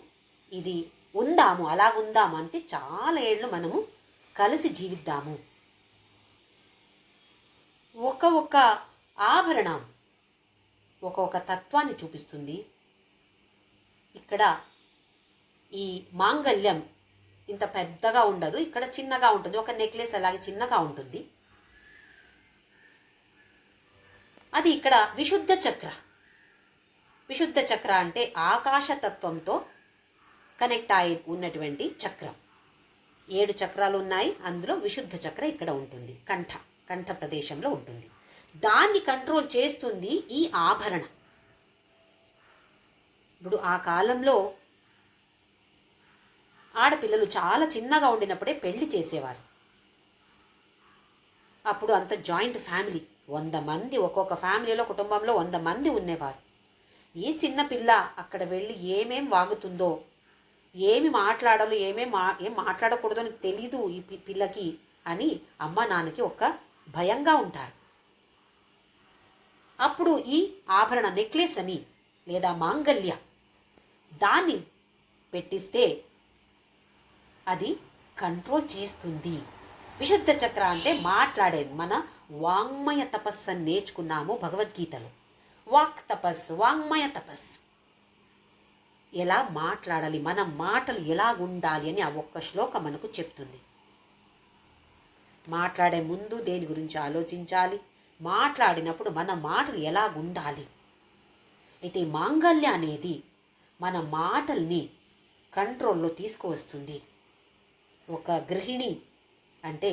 ఇది ఉందాము, అలాగుందాము అంటే చాలా ఏళ్ళు మనము కలిసి జీవిద్దాము. ఒక ఆభరణం ఒక తత్వాన్ని చూపిస్తుంది. ఇక్కడ ఈ మాంగళ్యం ఇంత పెద్దగా ఉండదు, ఇక్కడ చిన్నగా ఉంటుంది. ఒక నెక్లెస్ అలాగే చిన్నగా ఉంటుంది. అది ఇక్కడ విశుద్ధ చక్ర అంటే ఆకాశతత్వంతో కనెక్ట్ అయి ఉన్నటువంటి చక్రం. 7 చక్రాలు ఉన్నాయి. అందులో విశుద్ధ చక్ర ఇక్కడ ఉంటుంది, కంఠ ప్రదేశంలో ఉంటుంది. దాన్ని కంట్రోల్ చేస్తుంది ఈ ఆభరణ. ఇప్పుడు ఆ కాలంలో ఆడపిల్లలు చాలా చిన్నగా ఉండినప్పుడే పెళ్లి చేసేవారు. అప్పుడు అంత జాయింట్ ఫ్యామిలీ, 100 మంది, ఒక్కొక్క ఫ్యామిలీలో కుటుంబంలో 100 మంది ఉండేవారు. ఈ చిన్న పిల్ల అక్కడ వెళ్ళి ఏమేం వాగుతుందో, ఏమి మాట్లాడాలో, ఏం మాట్లాడకూడదో అని తెలీదు ఈ పిల్లకి అని అమ్మ నాన్నకి ఒక భయంగా ఉంటారు. అప్పుడు ఈ ఆభరణ నెక్లెస్ అని లేదా మాంగల్య దాన్ని పెట్టిస్తే అది కంట్రోల్ చేస్తుంది. విశుద్ధ చక్ర అంటే మాట్లాడేది. మన వాంగ్మయ తపస్సు అని నేర్చుకున్నాము భగవద్గీతలో. వాక్ తపస్సు, వాంగ్మయ తపస్సు. ఎలా మాట్లాడాలి, మన మాటలు ఎలా ఉండాలి అని ఆ ఒక్క శ్లోకం మనకు చెప్తుంది. మాట్లాడే ముందు దేని గురించి ఆలోచించాలి, మాట్లాడినప్పుడు మన మాటలు ఎలా ఉండాలి. అయితే మాంగల్య అనేది మన మాటల్ని కంట్రోల్లో తీసుకువస్తుంది. ఒక గృహిణి అంటే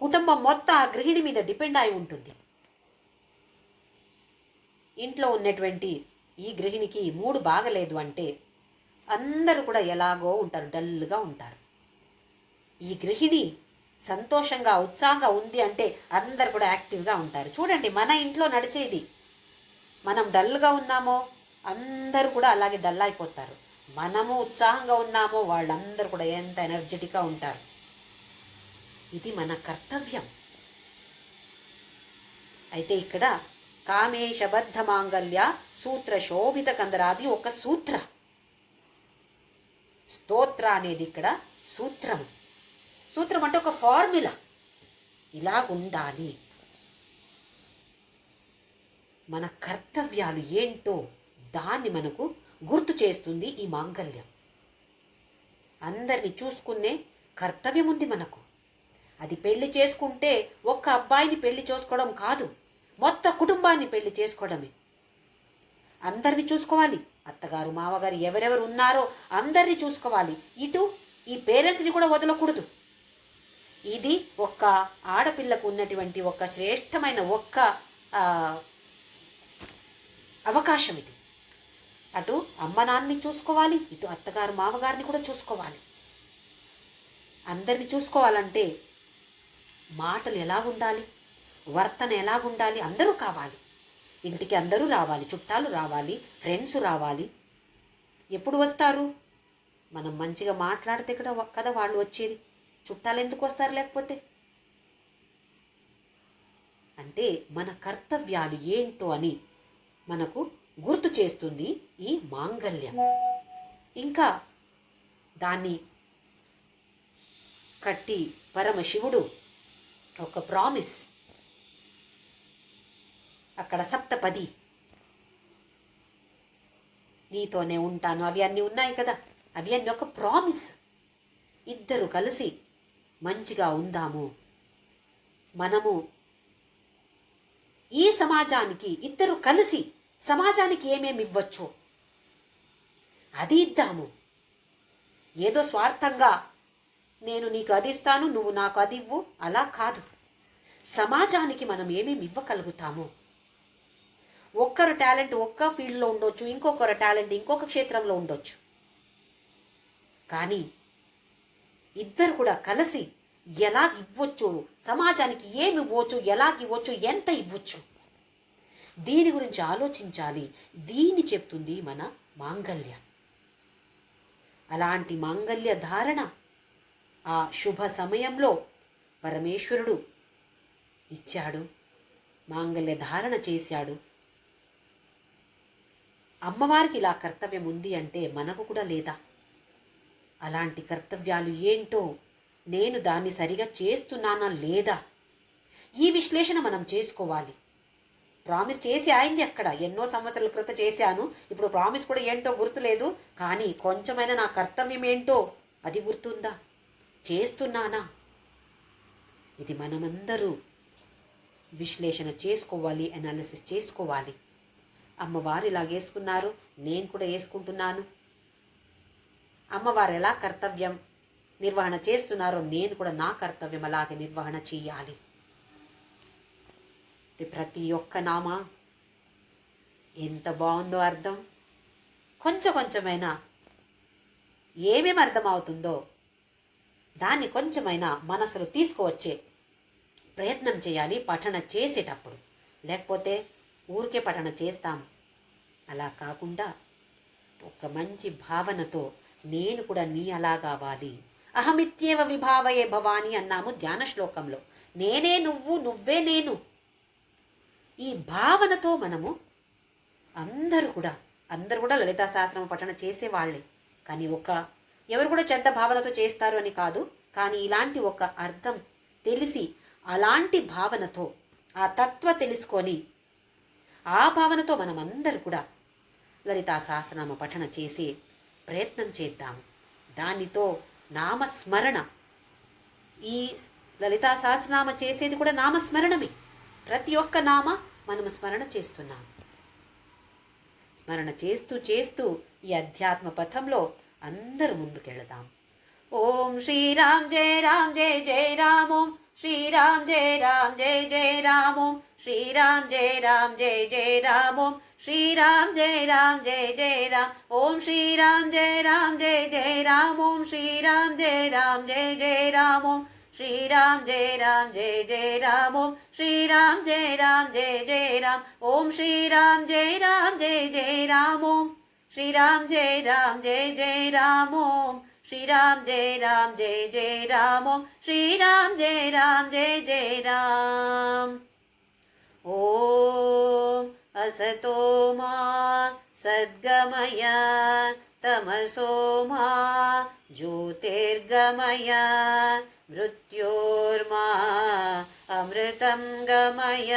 కుటుంబం మొత్తం ఆ గృహిణి మీద డిపెండ్ అయి ఉంటుంది. ఇంట్లో ఉన్నటువంటి ఈ గృహిణికి మూడు బాగలేదు అంటే అందరూ కూడా ఎలాగో ఉంటారు, డల్గా ఉంటారు. ఈ గృహిణి సంతోషంగా ఉత్సాహంగా ఉంది అంటే అందరు కూడా యాక్టివ్గా ఉంటారు. చూడండి మన ఇంట్లో నడిచేది. మనం డల్గా ఉన్నామో అందరూ కూడా అలాగే డల్ అయిపోతారు. మనము ఉత్సాహంగా ఉన్నామో వాళ్ళందరూ కూడా ఎంత ఎనర్జెటిక్గా ఉంటారు. ఇది మన కర్తవ్యం. అయితే ఇక్కడ కామేశబద్ధ మాంగల్య సూత్ర శోభిత కందరాది ఒక సూత్ర. స్తోత్ర అనేది ఇక్కడ సూత్రం. సూత్రం అంటే ఒక ఫార్ములా, ఇలాగుండాలి. మన కర్తవ్యాలు ఏంటో దాన్ని మనకు గుర్తు చేస్తుంది ఈ మాంగల్యం. అందరిని చూసుకునే కర్తవ్యం ఉంది మనకు. అది పెళ్లి చేసుకుంటే ఒక్క అబ్బాయిని పెళ్లి చేసుకోవడం కాదు, మొత్తం కుటుంబాన్ని పెళ్లి చేసుకోవడమే. అందరిని చూసుకోవాలి. అత్తగారు మామగారు ఎవరెవరు ఉన్నారో అందరినీ చూసుకోవాలి. ఇటు ఈ పేరెంట్స్ని కూడా వదలకూడదు. ఇది ఒక్క ఆడపిల్లకు ఉన్నటువంటి ఒక శ్రేష్టమైన ఒక్క అవకాశం ఇది. అటు అమ్మ నాన్నని చూసుకోవాలి, ఇటు అత్తగారు మామగారిని కూడా చూసుకోవాలి. అందరిని చూసుకోవాలంటే మాటలు ఎలాగుండాలి, వర్తన ఎలాగుండాలి, అందరూ కావాలి. ఇంటికి అందరూ రావాలి, చుట్టాలు రావాలి, ఫ్రెండ్స్ రావాలి. ఎప్పుడు వస్తారు? మనం మంచిగా మాట్లాడితే కదా వాళ్ళు వచ్చేది. చుట్టాలు ఎందుకు వస్తారు లేకపోతే? అంటే మన కర్తవ్యాలు ఏంటో అని మనకు గుర్తు చేస్తుంది ఈ మాంగల్యం. ఇంకా దాన్ని కట్టి పరమశివుడు ఒక ప్రామిస్, అక్కడ సప్తపది నీతోనే ఉంటాను అవి అన్నీ ఉన్నాయి కదా, అవి అన్నీ ఒక ప్రామిస్. ఇద్దరు కలిసి మంచిగా ఉందాము, మనము ఈ సమాజానికి ఇద్దరు కలిసి సమాజానికి ఏమేమి ఇవ్వచ్చు అది ఇద్దాము. ఏదో స్వార్థంగా నేను నీకు అది ఇస్తాను నువ్వు నాకు అది ఇవ్వు అలా కాదు. సమాజానికి మనం ఏమేమి ఇవ్వగలుగుతాము. ఒక్కరు టాలెంట్ ఒక్క ఫీల్డ్లో ఉండొచ్చు, ఇంకొకరు టాలెంట్ ఇంకొక క్షేత్రంలో ఉండొచ్చు. కానీ ఇద్దరు కూడా కలిసి ఎలా ఇవ్వచ్చు, సమాజానికి ఏమి ఇవ్వచ్చు, ఎలాగ ఇవ్వచ్చు, ఎంత ఇవ్వచ్చు, దీని గురించి ఆలోచించాలి. దీన్ని చెప్తుంది మన మాంగల్యం. అలాంటి మాంగల్య ధారణ ఆ శుభ సమయంలో పరమేశ్వరుడు ఇచ్చాడు, మాంగల్య ధారణ చేశాడు. అమ్మవారికి ఇలా కర్తవ్యం ఉంది అంటే మనకు కూడా లేదా? అలాంటి కర్తవ్యాలు ఏంటో, నేను దాన్ని సరిగా చేస్తున్నానా లేదా, ఈ విశ్లేషణ మనం చేసుకోవాలి. ప్రామిస్ చేసి అయింది అక్కడ, ఎన్నో సంవత్సరాల క్రితం చేశాను, ఇప్పుడు ప్రామిస్ కూడా ఏంటో గుర్తులేదు, కానీ కొంచెమైనా నా కర్తవ్యం ఏంటో అది గుర్తుందా, చేస్తున్నానా? ఇది మనమందరూ విశ్లేషణ చేసుకోవాలి, అనాలిసిస్ చేసుకోవాలి. అమ్మవారు ఇలా వేసుకున్నారు, నేను కూడా వేసుకుంటున్నాను. అమ్మవారు ఎలా కర్తవ్యం నిర్వహణ చేస్తున్నారో నేను కూడా నా కర్తవ్యం అలాగే నిర్వహణ చేయాలి. ప్రతి ఒక్క నామ ఎంత బాగుందో అర్థం. కొంచెమైనా ఏమేమి అర్థమవుతుందో దాన్ని కొంచెమైనా మనసులో తీసుకువచ్చే ప్రయత్నం చేయాలి పఠన చేసేటప్పుడు. లేకపోతే ఊరికే పఠన చేస్తాం. అలా కాకుండా ఒక మంచి భావనతో నేను కూడా నీ అలా కావాలి, అహమిత్యేవ విభావయే భవాని అన్నాము ధ్యాన శ్లోకంలో. నేనే నువ్వు, నువ్వే నేను. ఈ భావనతో మనము అందరూ కూడా లలితా సహస్రనామ పఠన చేసేవాళ్లే. కానీ ఎవరు కూడా చెడ్డ భావనతో చేస్తారు అని కాదు. కానీ ఇలాంటి ఒక అర్థం తెలిసి అలాంటి భావనతో ఆ తత్వ తెలుసుకొని ఆ భావనతో మనమందరూ కూడా లలితా సహస్రనామ పఠన చేసే ప్రయత్నం చేద్దాము. దానితో నామస్మరణ, ఈ లలితా సహస్రనామ చేసేది కూడా నామస్మరణమే. ప్రతి ఒక్క నామ మనము స్మరణ చేస్తున్నాము. స్మరణ చేస్తూ చేస్తూ ఈ అధ్యాత్మ పథంలో అందరూ ముందుకెళదాం. ఓం శ్రీరామ్ జయ రామ్ జయ జయ రామ్. ఓం శ్రీరామ్ జయ రామ్ జయ జయ రామ్. ఓం శ్రీరామ్ జయ రామ్ జయ జయ రామ్. ఓం శ్రీరామ్ జయ రామ్ జయ జయ రామ్. ఓం శ్రీరామ్ జయ రామ్ జయ జయ రామ్. ఓం శ్రీరామ్ జయ రామ్ జయ జయ రామ్. ఓం శ్రీరామ్ జయ రామ్ జయ జయ రామ్. ఓం శ్రీరామ్ జయ రామ్ జయ జయ రామ్. ఓం శ్రీరామ్ జయ రామ్ జయ జయ రామ్. ఓం శ్రీరామ్ జయ రామ్ జయ జయ రామ్. ఓం శ్రీరామ్ జయ రామ్ జయ జయ రామ్. ఓం శ్రీరామ్ జయ రామ్ జయ జయ రామ్. ఓం असतो मा सद्गमय तमसो मा ज्योतिर्गमय मृत्योर्मा अमृतं गमय.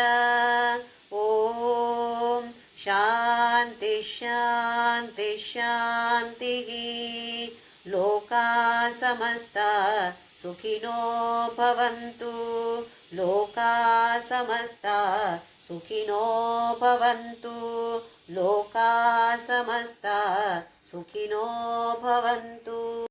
ॐ शान्ति शान्ति शान्तिः. लोका समस्ता सुखिनो भवन्तु. लोका समस्ता सुखिनो भवन्तु. लोका समस्ता सुखिनो भवन्तु.